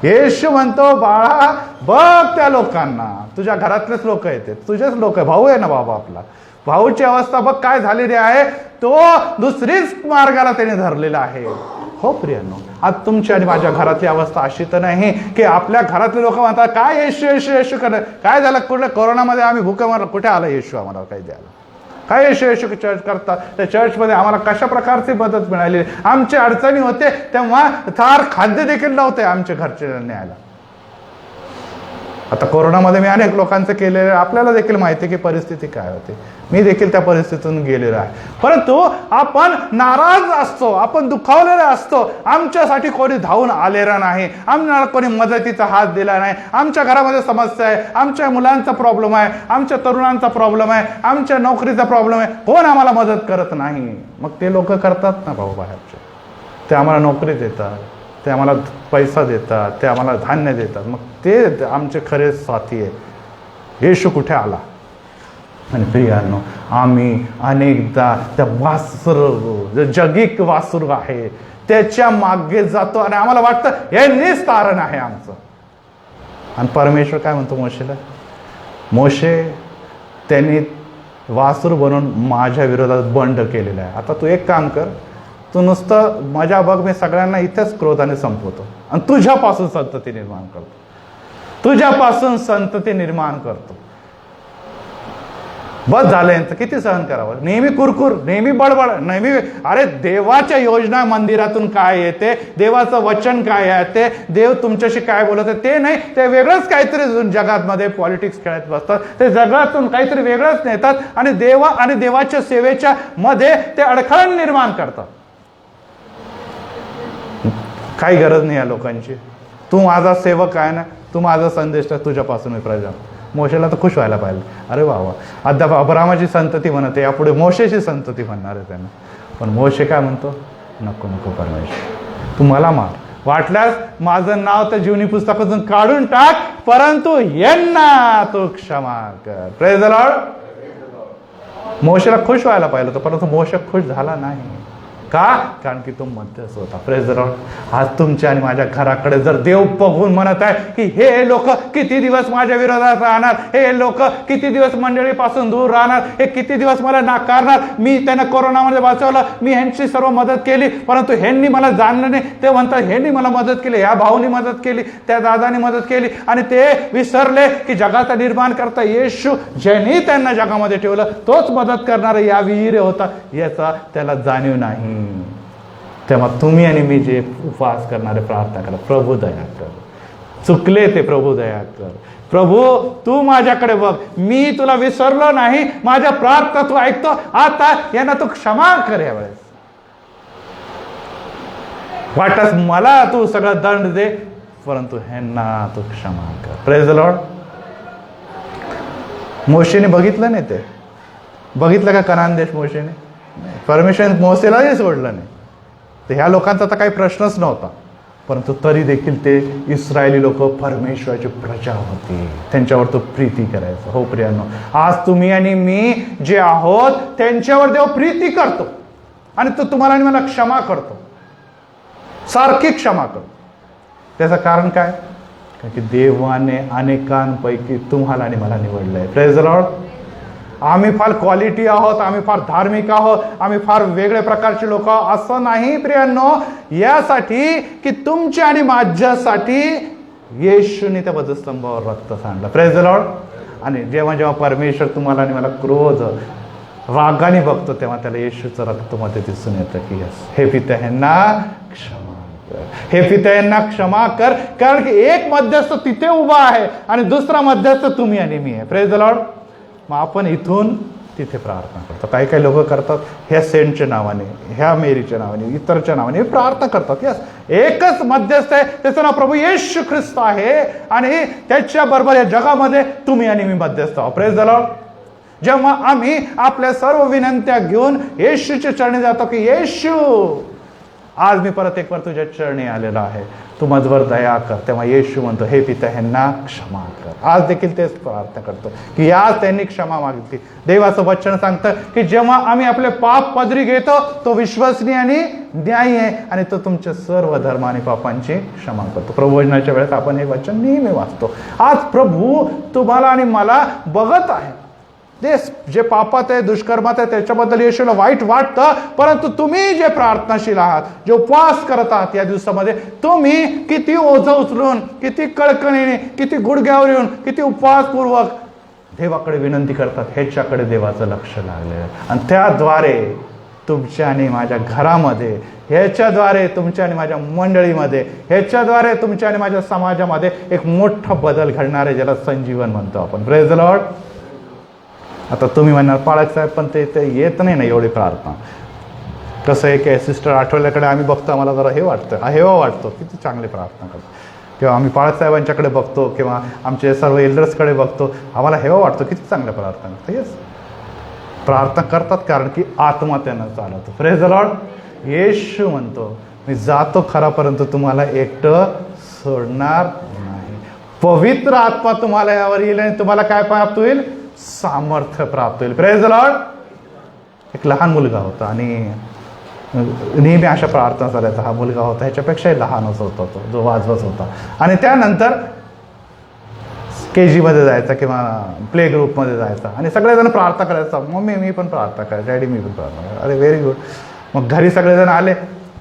येशू म्हणतो बाळा बघ त्या लोकांना, तुझ्या घरातलेच लोक आहेत, तुझेच लोक आहे, भाऊ आहे ना बाबा आपला, भाऊची अवस्था बघ काय झालेली आहे, तो दुसरीच मार्गाला त्याने धरलेला आहे. हो प्रियांनो, आज तुमची आणि माझ्या घरातली अवस्था अशी तर नाही की आपल्या घरातले लोक म्हणतात काय येशू येशू येशू करणार, काय झालं कुठल्या कोरोनामध्ये आम्ही भूक मारला, कुठे आला येशू आम्हाला काही द्यायला. काय येशू येशू चर्च करतात, त्या चर्चमध्ये आम्हाला कशा प्रकारची मदत मिळाली, आमच्या अडचणी होते तेव्हा थार खाद्य देखील नव्हते आमच्या घरचे न्यायला. आता कोरोनामध्ये मी अनेक लोकांचं केलेलं, आपल्याला देखील माहिती आहे की परिस्थिती काय होती, मी देखील त्या परिस्थितीतून गेलेलो आहे. परंतु आपण नाराज असतो, आपण दुखावलेले असतो, आमच्यासाठी कोणी धावून आलेलं नाही, आम्हाला कोणी मदतीचा हात दिला नाही, आमच्या घरामध्ये समस्या आहे, आमच्या मुलांचा प्रॉब्लेम आहे, आमच्या तरुणांचा प्रॉब्लेम आहे, आमच्या नोकरीचा प्रॉब्लेम आहे, कोण आम्हाला मदत करत नाही. मग ते लोक करतात ना भाऊ बाहेरचे, ते आम्हाला नोकरी देतात, ते आम्हाला पैसा देतात, ते आम्हाला धान्य देतात, मग ते आमचे खरे साथी आहे. येशू कुठे आला? आणि प्रियांनो, आम्ही अनेकदा त्या वासरू, जगिक वासरू आहे त्याच्या मागे जातो आणि आम्हाला वाटतं यांनीच तारण आहे आमचं. आणि परमेश्वर काय म्हणतो मोशेला? मोशे, त्यांनी वासरू बनवून माझ्या विरोधात बंड केलेला आहे. आता तू एक काम कर, तू नुसतं मजा बघ, मी सगळ्यांना इथेच क्रोधाने संपवतो आणि तुझ्यापासून संतती निर्माण करतो, तुझ्यापासून संतती निर्माण करतो. बस झालं यांचं, किती सहन करावं? नेहमी कुरकुर, नेहमी बडबड, नेहमी. अरे देवाच्या योजना मंदिरातून काय येते, देवाचं वचन काय येते, देव तुमच्याशी काय बोलत ते नाही, ते वेगळंच काहीतरी जगातमध्ये पॉलिटिक्स खेळत बसतात, ते जगातून काहीतरी वेगळंच नेतात आणि देवा आणि देवाच्या सेवेच्या मध्ये ते अडखळ निर्माण करतात. काही गरज नाही या लोकांची. तू माझा सेवक आहे ना, तू माझा संदेश, तुझ्यापासून मी प्रजा. मोशेला तर खुश व्हायला पाहिजे, अरे बाबा अद्याप अब्रामाची संतती म्हणते, यापुढे मोशेची संतती म्हणणार आहे त्यांना. पण मोशे काय म्हणतो? नको नको परमेश्वर, तू मला मार, वाटल्यास माझं नाव तर जीवनी पुस्तकातून काढून टाक, परंतु यांना तू क्षमा कर. Praise the Lord. मोशेला खुश व्हायला पाहिजे होतं, परंतु मोशे खुश झाला नाही. का? कारण की तो मध्यस्थ होता. Praise the Lord. आज तुमच्या आणि माझ्या घराकडे जर देव बघून म्हणत आहे की हे लोक किती दिवस माझ्या विरोधात राहणार, हे लोक किती दिवस मंडळीपासून दूर राहणार, हे किती दिवस मला नाकारणार, मी त्यांना कोरोनामध्ये वाचवलं, मी ह्यांची सर्व मदत केली, परंतु ह्यांनी मला जाणलं नाही. ते म्हणतात ह्यांनी मला मदत केली, ह्या भाऊनी मदत केली, त्या दादाने मदत केली, आणि ते विसरले की जगाचा निर्माण करता येशू ज्यांनी त्यांना जगामध्ये ठेवलं तोच मदत करणारा या विहीर होता, याचा त्याला जाणीव नाही. तेव्हा तुम्ही आणि मी जे उपवास करणारे प्रार्थना करा, प्रभू दया कर, चुकले ते प्रभू दया कर, प्रभू तू माझ्याकडे बघ, मी तुला विसरलो नाही, माझ्या प्रार्थना तू ऐकतो, आता यांना तू क्षमा कर. यावेळेस वाटस मला तू सगळा दंड दे, परंतु ह्यांना तू क्षमा कर. Praise the Lord. मोशेने बघितलं नाही, ते बघितलं का कनान देश? मोशेने, परमेश्वर मोसेलाही सोडलं नाही. तर ह्या लोकांचा तर काही प्रश्नच नव्हता, परंतु तरी देखील ते इस्रायली लोक परमेश्वराची प्रजा होती, त्यांच्यावर तो प्रीती करायचा. हो प्रियांनो, आज तुम्ही आणि मी जे आहोत त्यांच्यावर देव प्रीती करतो आणि तो तुम्हाला आणि मला क्षमा करतो, सारखी क्षमा करतो. त्याचं कारण काय? कारण की देवाने अनेकांपैकी तुम्हाला आणि मला निवडलंय. Praise the Lord. आम्ही फार क्वालिटी आहोत, आम्ही फार धार्मिक आहोत, आम्ही फार वेगळ्या प्रकारचे लोक, असं नाही प्रियांनो. यासाठी की तुमच्या आणि माझ्यासाठी येशूने त्या वधस्तंभावर रक्त सांडलं. Praise the Lord. आणि जेव्हा जेव्हा परमेश्वर तुम्हाला आणि मला क्रोध रागाने बघतो, तेव्हा त्याला येशूचं रक्तमध्ये दिसून येतं की हे पिता ह्यांना क्षमा कर, हे पिता यांना क्षमा कर. कारण की एक मध्यस्थ तिथे उभा आहे आणि दुसरा मध्यस्थ तुम्ही आणि मी आहे. Praise the Lord. मग आपण इथून तिथे प्रार्थना करतो. काही काही लोक करतात ह्या सेंटच्या नावाने, ह्या मेरीच्या नावाने, इतरच्या नावाने प्रार्थना करतात. यस, एकच मध्यस्थ आहे, त्याचं नाव प्रभू येशू ख्रिस्त आहे आणि त्याच्याबरोबर या जगामध्ये तुम्ही आणि मी मध्यस्थ आहोत. Praise the Lord. जेव्हा आम्ही आपल्या सर्व विनंत्या घेऊन येशूच्या चरणी जातो की येशू आज मी परत एक बार तुझ्या चरणी आलेला आहे, तू माझ्यावर दया कर, तेव्हा येशू म्हणतो हे पिता ह्यांना क्षमा कर. आज देखील तेच प्रार्थना करतो की आज त्यांनी क्षमा मागितली. देवाचं वचन सांगतं की जेव्हा आम्ही आपले पाप पदरी घेतो तो विश्वसनीय आणि न्यायी आहे आणि तो तुमच्या सर्व धर्म आणि पापांची क्षमा करतो. प्रभुवचनाच्या वेळेस आपण हे वचन नेहमी वाचतो. आज प्रभू तुम्हाला आणि मला बघत आहे. ते जे पापात आहे, दुष्कर्मात आहे, त्याच्याबद्दल येशूला वाईट वाटतं, परंतु तुम्ही जे प्रार्थनाशील आहात, जे उपवास करत आहात या दिवसामध्ये, तुम्ही किती ओझं उचलून, किती कळकणीने, किती गुडघ्यावर येऊन, किती उपवासपूर्वक देवाकडे विनंती करतात, ह्याच्याकडे देवाचं लक्ष लागलेलं आहे. आणि त्याद्वारे तुमच्या आणि माझ्या घरामध्ये, ह्याच्याद्वारे तुमच्या आणि माझ्या मंडळीमध्ये, ह्याच्याद्वारे तुमच्या आणि माझ्या समाजामध्ये एक मोठा बदल घडणार आहे, ज्याला संजीवन म्हणतो आपण. Praise the Lord. आता तुम्ही म्हणणार पाळक साहेब पण ते येत नाही ना एवढी प्रार्थना. कसं आहे की सिस्टर आठवल्याकडे आम्ही बघतो, आम्हाला जरा हे वाटतं, हेवा वाटतो, किती चांगली प्रार्थना करतो. किंवा आम्ही पाळक साहेबांच्याकडे बघतो किंवा आमचे सर्व एल्डर्सकडे बघतो, आम्हाला हेवा वाटतो, किती चांगल्या प्रार्थना करतो. येस, प्रार्थना करतात कारण की आत्मा त्यांना चालवतो. Praise the Lord. येशू म्हणतो मी जातो खरा, परंतु तुम्हाला एकटं सोडणार नाही. पवित्र आत्मा तुम्हाला यावर येईल आणि तुम्हाला काय प्राप्त होईल? सामर्थ्य प्राप्त होईल. Praise the Lord. एक लहान मुलगा होता आणि नेहमी अशा प्रार्थना चालायचा. हा मुलगा होता, ह्याच्यापेक्षाही लहानच होता तो, जो वाजवत होता. आणि त्यानंतर KG मध्ये जायचा किंवा प्ले ग्रुपमध्ये जायचा आणि सगळेजण प्रार्थना करायचा. मम्मी मी पण प्रार्थना करायचं, डॅडी मी पण प्रार्थना करायचं. अरे व्हेरी गुड. मग घरी सगळेजण आले,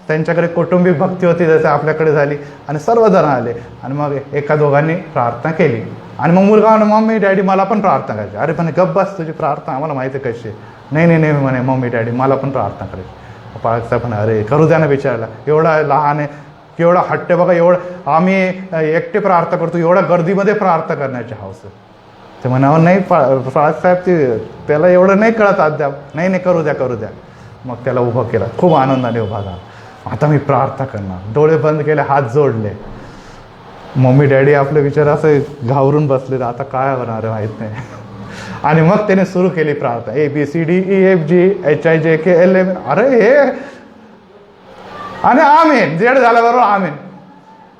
त्यांच्याकडे कौटुंबिक भक्ती होती जसं आपल्याकडे झाली आणि सर्वजण आले आणि मग एका दोघांनी प्रार्थना केली आणि मग मुलगा म्हणे मम्मी डॅडी मला पण प्रार्थना करायची. अरे पण गप्प बस, तुझी प्रार्थना आम्हाला माहिती आहे कशी. नाही म्हणे मम्मी डॅडी मला पण प्रार्थना करायची. पाळक साहेब म्हणे अरे करू द्या ना बिचारायला, एवढा लहान आहे, केवढा हट्ट बघा, एवढं आम्ही एकटे प्रार्थना करतो, एवढ्या गर्दीमध्ये प्रार्थना करण्याची हौस आहे. ते म्हणावं नाही पाळक साहेब त्याला एवढं नाही कळत अद्याप. नाही करू द्या. मग त्याला उभं केलं, खूप आनंदाने उभा झाला. आता मी प्रार्थना करणार. डोळे बंद केले, हात जोडले. मम्मी डॅडी आपले विचार असे घाबरून बसले, आता काय होणार आहे माहीत नाही. आणि मग त्याने सुरू केली प्रार्थना, ABCDEFGHIJKLM. अरे हे आणि आमेन, जेड झाल्याबरोबर आमेन.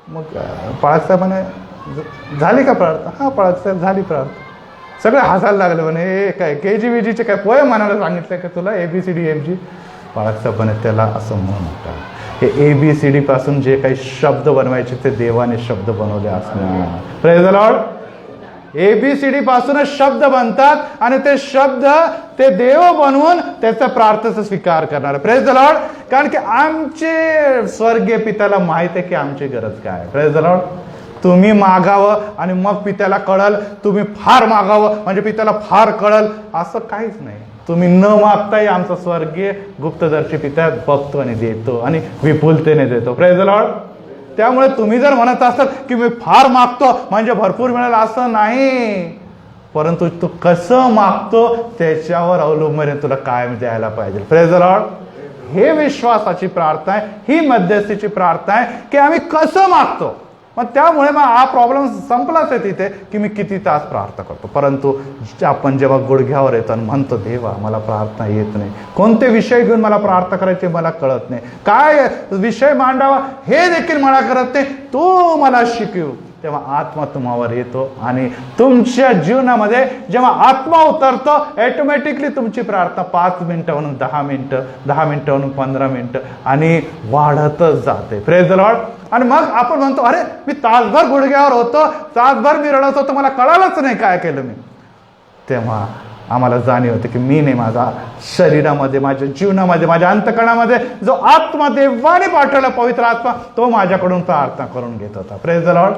मग पाळक साहेब म्हणे झाली का प्रार्थना? हा पाळक साहेब झाली प्रार्थना. सगळे हसायला लागले म्हणे हे काय KGBGचे काय पोय म्हणायला सांगितलं का तुला ABCDEFG? पाळक साहेब म्हणे त्याला असं म्हणू नका. हे ABCD पासून जे काही शब्द बनवायचे ते देवाने शब्द बनवले असणार. Praise the Lord. ABCD पासूनच शब्द बनतात आणि ते शब्द ते देव बनवून त्याचा प्रार्थनेचा स्वीकार करणार. Praise the Lord. कारण की आमचे स्वर्गीय पित्याला माहित आहे की आमची गरज काय आहे. Praise the Lord. तुम्ही मागावं आणि मग पित्याला कळल, तुम्ही फार मागावं म्हणजे पित्याला फार कळल, असं काहीच नाही. तुम्ही न मागताही आमचा स्वर्गीय गुप्तदर्शी पित्या बघतो आणि देतो आणि विपुलतेने देतो. Praise the Lord. त्यामुळे तुम्ही जर म्हणत असाल की मी फार मागतो म्हणजे भरपूर मिळेल, असं नाही. परंतु तू कसं मागतो त्याच्यावर अवलंबून तुला काय द्यायला पाहिजे. Praise the Lord. हे विश्वासाची प्रार्थना आहे, ही मध्यस्थीची प्रार्थना आहे की आम्ही कसं मागतो. मग त्यामुळे मग हा प्रॉब्लेम संपलाच आहे तिथे की मी किती तास प्रार्थना करतो. परंतु आपण जेव्हा गुडघ्यावर येतो आणि म्हणतो देवा मला प्रार्थना येत नाही, कोणते विषय घेऊन मला प्रार्थना करायचे मला कळत नाही, काय विषय मांडावा हे देखील मला कळत नाही, तू मला शिकव, तेव्हा आत्मा तुम्हावर येतो आणि तुमच्या जीवनामध्ये जेव्हा आत्मा उतरतो ऑटोमॅटिकली तुमची प्रार्थना 5 मिनिटं म्हणून 10 मिनिटं, 10 मिनिटं म्हणून 15 मिनिटं आणि वाढतच जाते. Praise the Lord. आणि मग आपण म्हणतो अरे मी तासभर गुडघ्यावर होतो, तासभर मी रडत होतो, मला कळालंच नाही काय केलं मी. तेव्हा आम्हाला जाणीव होते की मी नाही, माझा शरीरामध्ये, माझ्या जीवनामध्ये, माझ्या अंतकरणामध्ये जो आत्मा देवाने पाठवला पवित्र आत्मा तो माझ्याकडून प्रार्थना करून घेत होता. Praise the Lord.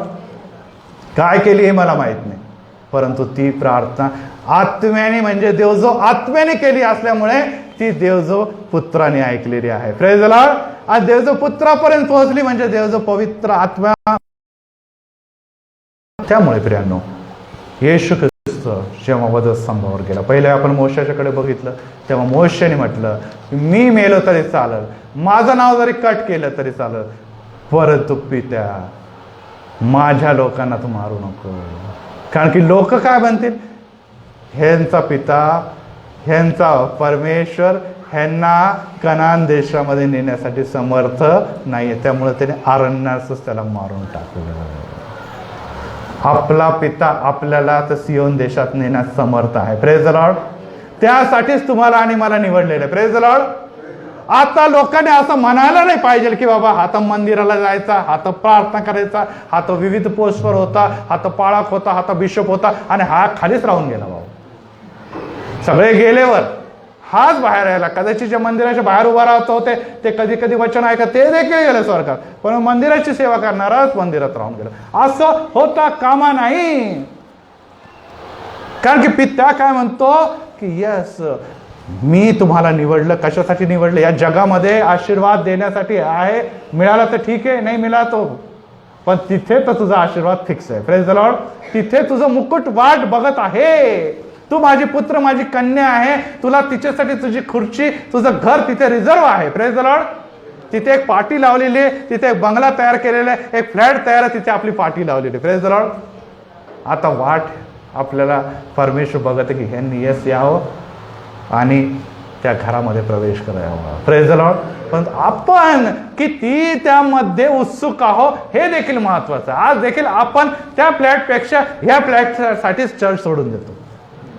काय केली हे मला माहित नाही, परंतु ती प्रार्थना आत्म्याने म्हणजे देव जो आत्म्याने केली असल्यामुळे ती देव जो पुत्राने ऐकलेली आहे. Praise the Lord. आज देव जो पुत्रापर्यंत पोहोचली म्हणजे देव जो पवित्र आत्मा. त्यामुळे प्रियांनो येशू ख्रिस्त जेव्हा वधस्तंभावर गेला, पहिले आपण मोशाच्याकडे बघितलं तेव्हा मोशेने म्हटलं मी मेलो तरी चालल, माझं नाव जरी कट केलं तरी चालल, परंतु पित्या माझ्या लोकांना तू मारू नको. कारण की लोक काय म्हणतील, ह्यांचा पिता, ह्यांचा परमेश्वर ह्यांना कनान देशामध्ये नेण्यासाठी समर्थ नाहीये, त्यामुळे त्याने अरण्यासच त्याला मारून टाकलं. आपला पिता आपल्याला तर सियोन देशात नेण्यास समर्थ आहे. Praise the Lord. त्यासाठीच तुम्हाला आणि मला निवडलेलं आहे. Praise the Lord. आता लोकांनी असं म्हणायला नाही पाहिजे की बाबा हा तर मंदिराला जायचा, हा तर प्रार्थना करायचा, हा तर विविध पोस्टवर होता, हा तर पाळक होता, हा तर बिशप होता आणि हा खालीच राहून गेला. बाबा सगळे गेलेवर हाच बाहेर यायला. कदाचित जे मंदिराच्या बाहेर उभा राहत होते ते कधी कधी वचन ऐकत ते देखील गेले स्वर्गात, पण मंदिराची सेवा करणाराच मंदिरात राहून गेला. असं होता कामा नाही. कारण की पिता काय म्हणतो की यस, मी तुम्हाला निवडलं. कशासाठी निवडलं? या जगामध्ये आशीर्वाद देण्यासाठी आहे. मिळाला तर ठीक आहे, नाही मिळाला तो, पण तिथे तर तुझा आशीर्वाद फिक्स आहे. Praise the Lord. तिथे तुझं मुकुट वाट बघत आहे. तू माझी पुत्र, माझी कन्या आहे. तुला तिच्यासाठी तुझी खुर्ची, तुझं घर तिथे रिझर्व आहे. Praise the Lord. तिथे एक पार्टी लावलेली आहे, तिथे एक बंगला तयार केलेला आहे, एक फ्लॅट तयार आहे, तिथे आपली पार्टी लावलेली आहे. Praise the Lord. आता वाट आपल्याला परमेश्वर बघत की ह्यांनी यस यावं आणि त्या घरामध्ये प्रवेश करावा. Praise the Lord. पण आपण किती त्यामध्ये उत्सुक आहोत हे देखील महत्वाचं आहे. आज देखील आपण त्या फ्लॅटपेक्षा ह्या फ्लॅटसाठीच चर्च सोडून देतो.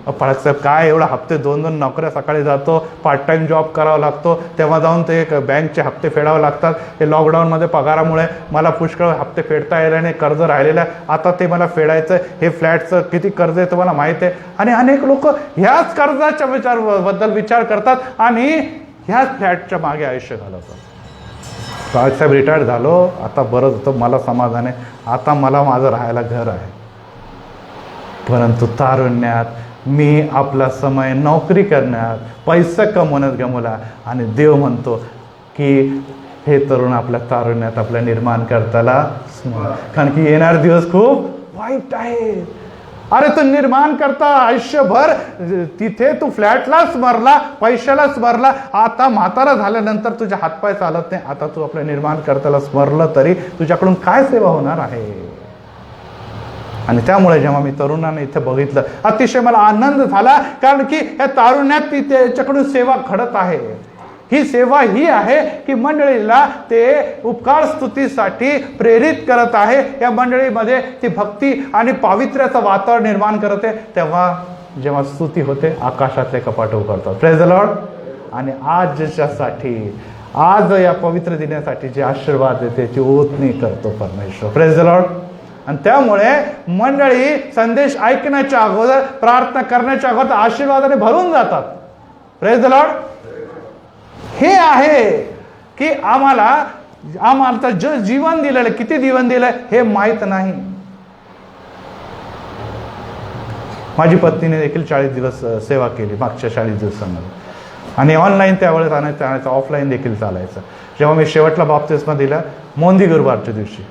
साहेब काय एवढा हप्ते 2-2 नोकऱ्या, सकाळी जातो, पार्ट टाइम जॉब करावा लागतो, तेव्हा जाऊन ते बँकचे हप्ते फेडावे लागतात. हे लॉकडाऊनमध्ये पगारामुळे मला पुष्कळ हप्ते फेडता यायला नाही, कर्ज राहिलेलं आहे, आता ते मला फेडायचं. हे फ्लॅटचं किती कर्ज आहे तुम्हाला माहिती आहे. आणि अनेक लोक ह्याच कर्जाच्या बद्दल विचार करतात आणि ह्याच फ्लॅटच्या मागे आयुष्य घालवतात. साहेब रिटायर्ड झालो, आता बरं होतं, मला समाधान आहे, आता मला माझं राहायला घर आहे. परंतु तारुण्यात मी आपला समय नोकरी करण्यात, पैसा कमवण्यात गमवला आणि देव म्हणतो की हे तरुण आपल्या तारुण्यात आपल्या निर्माण करताला, कारण की येणारे दिवस खूप वाईट आहे. अरे तू निर्माण करता आयुष्यभर तिथे तू फ्लॅटला स्मरला, पैशाला स्मरला, आता म्हातारा झाल्यानंतर तुझे हातपाय चालत नाही, आता तू आपल्या निर्माण करताला स्मरलं तरी तुझ्याकडून काय सेवा होणार आहे. आणि त्यामुळे जेव्हा मी तरुणांना इथे बघितलं, अतिशय मला आनंद झाला, कारण की या तारुण्यात ती त्याच्याकडून सेवा घडत आहे. ही सेवा ही आहे की मंडळीला ते उपकार स्तुतीसाठी प्रेरित करत आहे. या मंडळीमध्ये ती भक्ती आणि पावित्र्याचं वातावरण निर्माण करते. तेव्हा जेव्हा स्तुती होते, आकाशातले कपाट उघडतात. Praise the Lord. आणि आजच्यासाठी, आज या पवित्र दिनासाठी जे आशीर्वाद देते त्याची ओतणी करतो परमेश्वर. Praise the Lord. आणि त्यामुळे मंडळी संदेश ऐकण्याच्या अगोदर, प्रार्थना करण्याच्या अगोदर आशीर्वादाने भरून जातात. Praise the Lord. हे आहे की आम्हाला जे जीवन दिलेलं, किती जीवन दिलंय हे माहीत नाही. माझी पत्नीने देखील 40 दिवस सेवा केली मागच्या 40 दिवसांमध्ये, आणि ऑनलाईन त्यावेळेस आणायचं, ऑफलाईन देखील चालायचं. जेव्हा मी शेवटला बाप्तिस्मा दिला, मोंदी गुरुवारच्या दिवशी,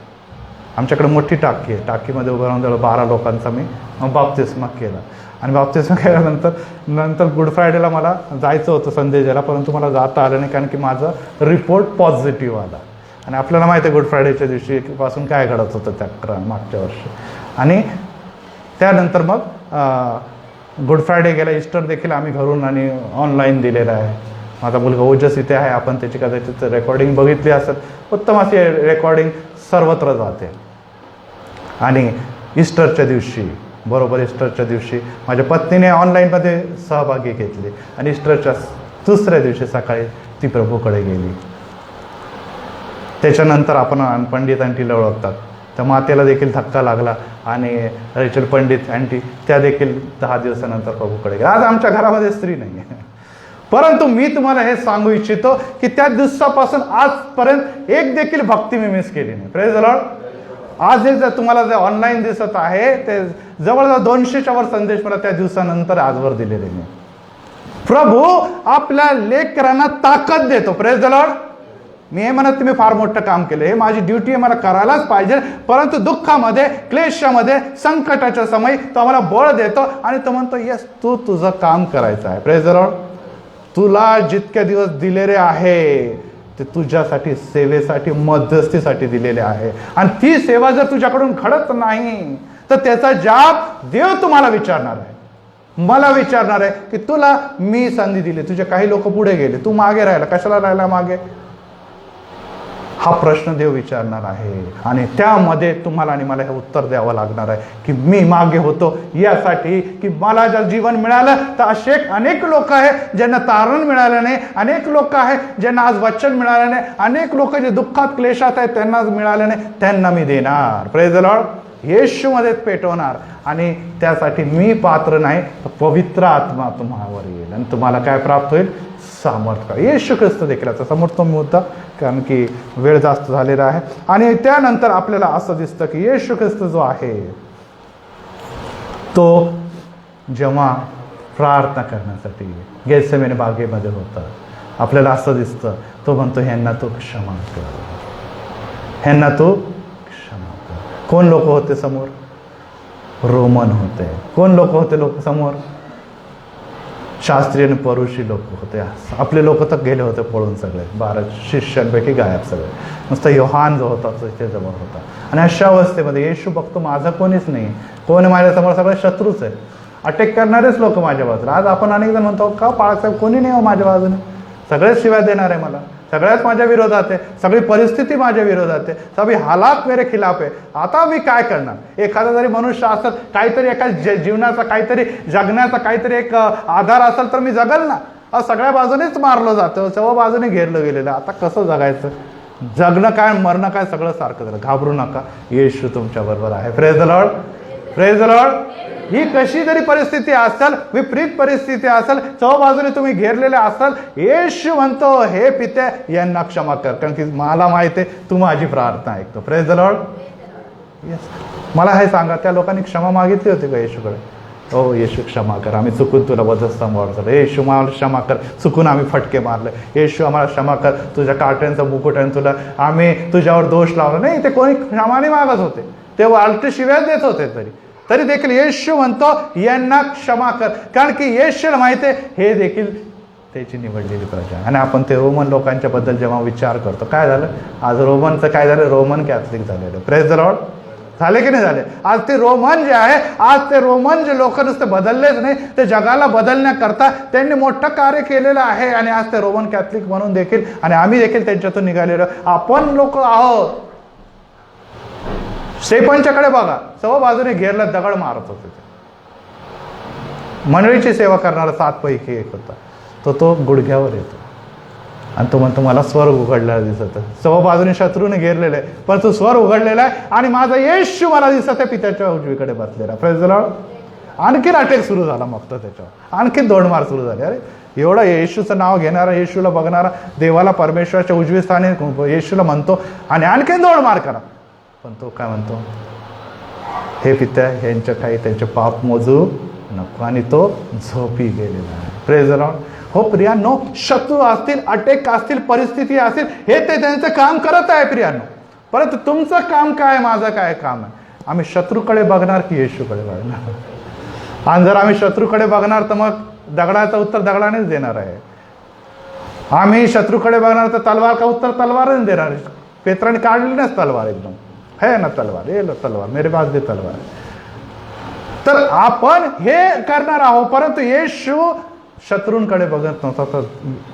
आमच्याकडे मोठी टाकी आहे, टाकीमध्ये उभं राहून 12 लोकांचा मी बाप्तिस्मा केला. आणि बाप्तिस्मा केल्यानंतर गुड फ्रायडेला मला जायचं होतं संदेश द्यायला, परंतु मला जाता आलं नाही, कारण की माझा रिपोर्ट पॉझिटिव्ह आला. आणि आपल्याला माहिती आहे गुड फ्रायडेच्या दिवशी पासून काय घडत होतं त्या मागच्या वर्षी. आणि त्यानंतर मग गुड फ्रायडे गेला, ईस्टर देखील आम्ही घरून आणि ऑनलाईन दिलेला आहे. माझा मुलगा ओजस इथे आहे, आपण त्याची कदाचित रेकॉर्डिंग बघितली असेल. उत्तम अशी रेकॉर्डिंग सर्वत्र जाते. आणि ईस्टरच्या दिवशी, बरोबर ईस्टरच्या दिवशी माझ्या पत्नीने ऑनलाईनमध्ये सहभागी घेतली, आणि ईस्टरच्या दुसऱ्या दिवशी सकाळी ती प्रभूकडे गेली. त्याच्यानंतर आपण पंडित आंटीला ओळखतात, त्या मातेला देखील धक्का लागला, आणि रेचल पंडित आंटी त्या देखील 10 दिवसानंतर प्रभूकडे गेल्या. आज आमच्या घरामध्ये स्त्री नाही आहे, परंतु मी तुम्हाला हे सांगू इच्छितो की त्या दिवसापासून आजपर्यंत एक देखील भक्ती मी मिस केली नाही. Praise the Lord. आज हे तुम्हाला जे ऑनलाईन दिसत आहे ते जवळजवळ 200च्या वर संदेश मला त्या दिवसानंतर आजवर दिलेले नाही. प्रभू आपल्या लेकरांना ताकद देतो. Praise the Lord. मी हे म्हणत तुम्ही फार मोठं काम केलं, हे माझी ड्युटी आहे, मला करायलाच पाहिजे, परंतु दुःखामध्ये, क्लेशामध्ये, संकटाच्या समयी तो आम्हाला बळ देतो आणि तो म्हणतो यस तू तुझं काम करायचं आहे. Praise the Lord. तुला जितके दिवस दिलेले आहे ते तुझ्यासाठी, सेवेसाठी, मध्यस्थीसाठी दिलेले आहे. आणि ती सेवा जर तुझ्याकडून घडत नाही तर त्याचा जाब देव तुम्हाला विचारणार आहे, मला विचारणार आहे की तुला मी संधी दिली, तुझे काही लोक पुढे गेले, तू मागे राहिला, कशाला राहिला मागे, हा प्रश्न देव विचारणार आहे. आणि त्यामध्ये तुम्हाला आणि मला हे उत्तर द्यावं लागणार आहे की मी मागे होतो यासाठी की मला जर जीवन मिळालं तर असे अनेक लोक आहेत ज्यांना तारण मिळालं नाही, अनेक लोक आहेत ज्यांना आज वचन मिळालं नाही, अनेक लोक जे दुःखात क्लेशात आहेत त्यांना आज मिळालं नाही, त्यांना मी देणार. Praise the lord. येशूमध्ये पेटवणार. आणि त्यासाठी मी पात्र नाही, पवित्र आत्मा तुम्हावर येईल आणि तुम्हाला काय प्राप्त होईल, सामर्थ्य. येशू ख्रिस्त देखील याचा समोर मुद्दा, कारण की वेळ जास्त झालेला आहे. आणि त्यानंतर आपल्याला असं दिसतं की येशू ख्रिस्त जो आहे तो जेव्हा प्रार्थना करण्यासाठी गेत्सेमने बागेमध्ये होता, आपल्याला असं दिसतं, तो म्हणतो ह्यांना तू क्षमा कर, ह्यांना तू क्षमा कर. कोण लोक होते समोर? रोमन होते. कोण लोक होते समोर? शास्त्रीय आणि परुषी लोक होते. आपले लोक तर गेले होते पळून सगळे, 12 शिष्यांपैकी गायब सगळे. नुसतं योहान जो होता तो इथे जवळ होता. आणि अशा अवस्थेमध्ये येशू बघतो माझा कोणीच नाही, कोण माझ्यासमोर? सगळे शत्रूच आहे, अटॅक करणारेच लोक माझ्या बाजूला. आज आपण अनेक जण म्हणतो का बाळासाहेब कोणी नाही हो माझ्या बाजूने, सगळेच शिवाय देणार आहे मला, सगळ्याच माझ्या विरोधात आहे, सगळी परिस्थिती माझ्या विरोधात आहे, सगळी हालात मेरे खिलाफ आहे. आता मी काय करणार? एखादा जरी मनुष्य असेल, काहीतरी एका जीवनाचा काहीतरी जगण्याचा काहीतरी एक आधार असेल तर मी जगल ना. सगळ्या बाजूनेच मारलं जातं, सर्व बाजूने घेरलं गेलेलं. आता कसं जगायचं? जगणं काय मरणं काय सगळं सारखं झालं. घाबरू नका, येशू तुमच्या बरोबर आहे. Praise the lord, praise the lord. ही कशी जरी परिस्थिती असेल, विपरीत परिस्थिती असेल, चौ बाजूने तुम्ही घेरलेले असाल, येशू म्हणतो हे पिते यांना क्षमा कर, कारण की मला माहिती आहे तू माझी प्रार्थना ऐकतो. Praise the Lord. येस. मला हे सांगा, त्या लोकांनी क्षमा मागितली होती का येशूकडे? हो येशू क्षमा कर, आम्ही चुकून तुला वधस्तंभावर झालं. येशू मला क्षमा कर, चुकून आम्ही फटके मारले. येशू आम्हाला क्षमा कर, तुझ्या काट्यांचा मुकुट आणि तुला आम्ही तुझ्यावर दोष लावला नाही. ते कोणी क्षमाने मागत होते, ते वालटे शिव्या देत होते, तरी देखील येशू म्हणतो यांना क्षमा कर, कारण की येशूला माहिती आहे हे देखील त्याची निवडलेली प्रजा. आणि आपण ते रोमन लोकांच्या बद्दल जेव्हा विचार करतो, काय झालं आज रोमनचं? काय झालं? रोमन कॅथलिक झालेलं. Praise the Lord. झाले की नाही झाले? आज ते रोमन जे आहे, आज ते रोमन जे लोक नुसते बदललेच नाही, ते जगाला बदलण्याकरता त्यांनी मोठं कार्य केलेलं आहे. आणि आज ते रोमन कॅथलिक म्हणून देखील, आणि आम्ही देखील त्यांच्यातून निघालेलो आपण लोक आहोत. स्टेफनच्याकडे बघा, सर्व बाजूने घेरला दगड मारत होते. मंडळीची सेवा करणारा 7 पैकी एक होता, तो गुडघ्यावर येतो आणि तो म्हणतो मला स्वर्ग उघडलेला दिसत आहे. सर्व बाजूने शत्रूने घेरलेलं आहे, पण तो स्वर्ग उघडलेला आहे आणि माझा येशू मला दिसत आहे पित्याच्या उजवीकडे बसलेला. Praise the Lord. आणखीन अटॅक सुरू झाला, मग तो त्याच्यावर आणखीन दोडमार सुरू झाली. अरे एवढं येशूचं नाव घेणारा, येशूला बघणारा, देवाला परमेश्वराच्या उजवी स्थानी येशूला म्हणतो आणि आणखीन दोडमार करा. पण तो काय म्हणतो? हे पित्या यांच्या काही त्यांचे पाप मोजू नको, आणि तो झोपी गेलेला आहे. Praise the Lord. हो प्रियांनो, शत्रू असतील, अटॅक असतील, परिस्थिती असतील, हे ते त्यांचं काम करत आहे प्रियांनो. परंतु तुमचं काम काय, माझं काय काम आहे? आम्ही शत्रूकडे बघणार की येशूकडे बघणार? आणि जर आम्ही शत्रूकडे बघणार तर मग दगडाचं उत्तर दगडानेच देणार आहे. आम्ही शत्रूकडे बघणार तर तलवार का उत्तर तलवारच देणार आहे. पेत्राने काढली नाच तलवार, एकदम है ना तलवार, ये लो तलवार, मेरे पास दे तलवार. तर आपण हे करणार आहोत, परंतु येशू शत्रूंकडे बघत नव्हता, तर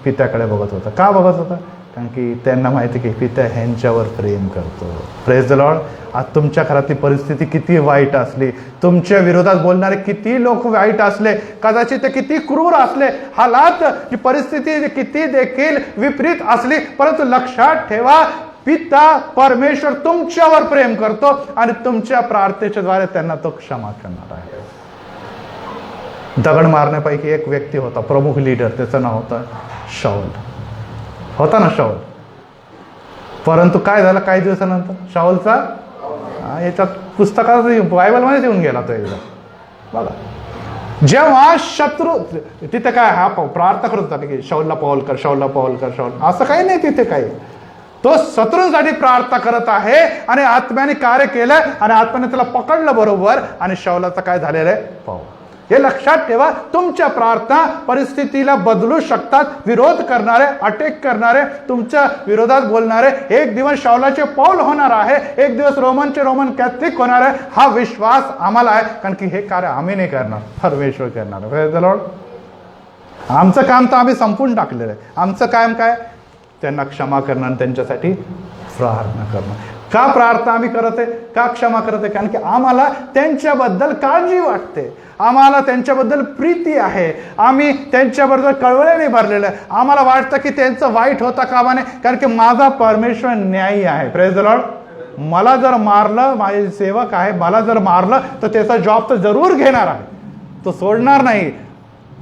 पित्याकडे बघत होता. का बघत होता? कारण की त्यांना माहिती की पित्या ह्यांच्यावर प्रेम करतो. Praise the Lord. आज तुमच्या घरातली परिस्थिती किती वाईट असली, तुमच्या विरोधात बोलणारे किती लोक वाईट असले, कदाचित ते किती क्रूर असले, हालात परिस्थिती किती देखील विपरीत असली, परंतु लक्षात ठेवा पिता परमेश्वर तुमच्यावर प्रेम करतो आणि तुमच्या प्रार्थनेच्या द्वारे त्यांना तो क्षमा करणार आहे. दगड मारण्यापैकी एक व्यक्ती होता, प्रमुख लीडर, त्याचं नाव होतं शाऊल. होता ना शाऊल. परंतु काय झालं काही दिवसानंतर? शाऊलचा याच्यात पुस्तकात बायबलमध्येच येऊन गेला तो एकदा. बघा, जेव्हा शत्रू तिथे काय हा प्रार्थना करत होता की शाऊलला पाऊल कर, शाऊलला पाऊल कर, शाऊल, असं काही नाही तिथे काही. तो शत्रूंसाठी प्रार्थना करत आहे आणि आत्म्याने कार्य केलं आणि आत्म्याने त्याला पकडलं बरोबर, आणि शाऊलाचं काय झालेलं आहे पाहू. हे लक्षात ठेवा, तुमच्या प्रार्थना परिस्थितीला बदलू शकतात. विरोध करणारे, अटॅक करणारे, तुमच्या विरोधात बोलणारे एक दिवस शाऊलाचे पाऊल होणार आहे, एक दिवस रोमन कॅथलिक होणार आहे. हा विश्वास आम्हाला आहे, कारण की हे कार्य आम्ही नाही करणार, परमेश्वर करणार. Praise the Lord. आमचं काम तर आम्ही संपून टाकलेलं आहे. आमचं काम काय? त्यांना क्षमा करणं आणि त्यांच्यासाठी प्रार्थना करणं. का प्रार्थना आम्ही करत आहे, का क्षमा करत आहे? कारण की आम्हाला त्यांच्याबद्दल काळजी वाटते, आम्हाला त्यांच्याबद्दल प्रीती आहे, आम्ही त्यांच्याबद्दल कळवळ्याने भरलेलं आहे. आम्हाला वाटतं की त्यांचं वाईट होता कामा नये, कारण की माझा परमेश्वर न्यायी आहे. Praise the Lord. मला जर मारलं, माझे सेवक आहे, मला जर मारलं तर त्याचा जॉब तर जरूर घेणार आहे, तो सोडणार नाही.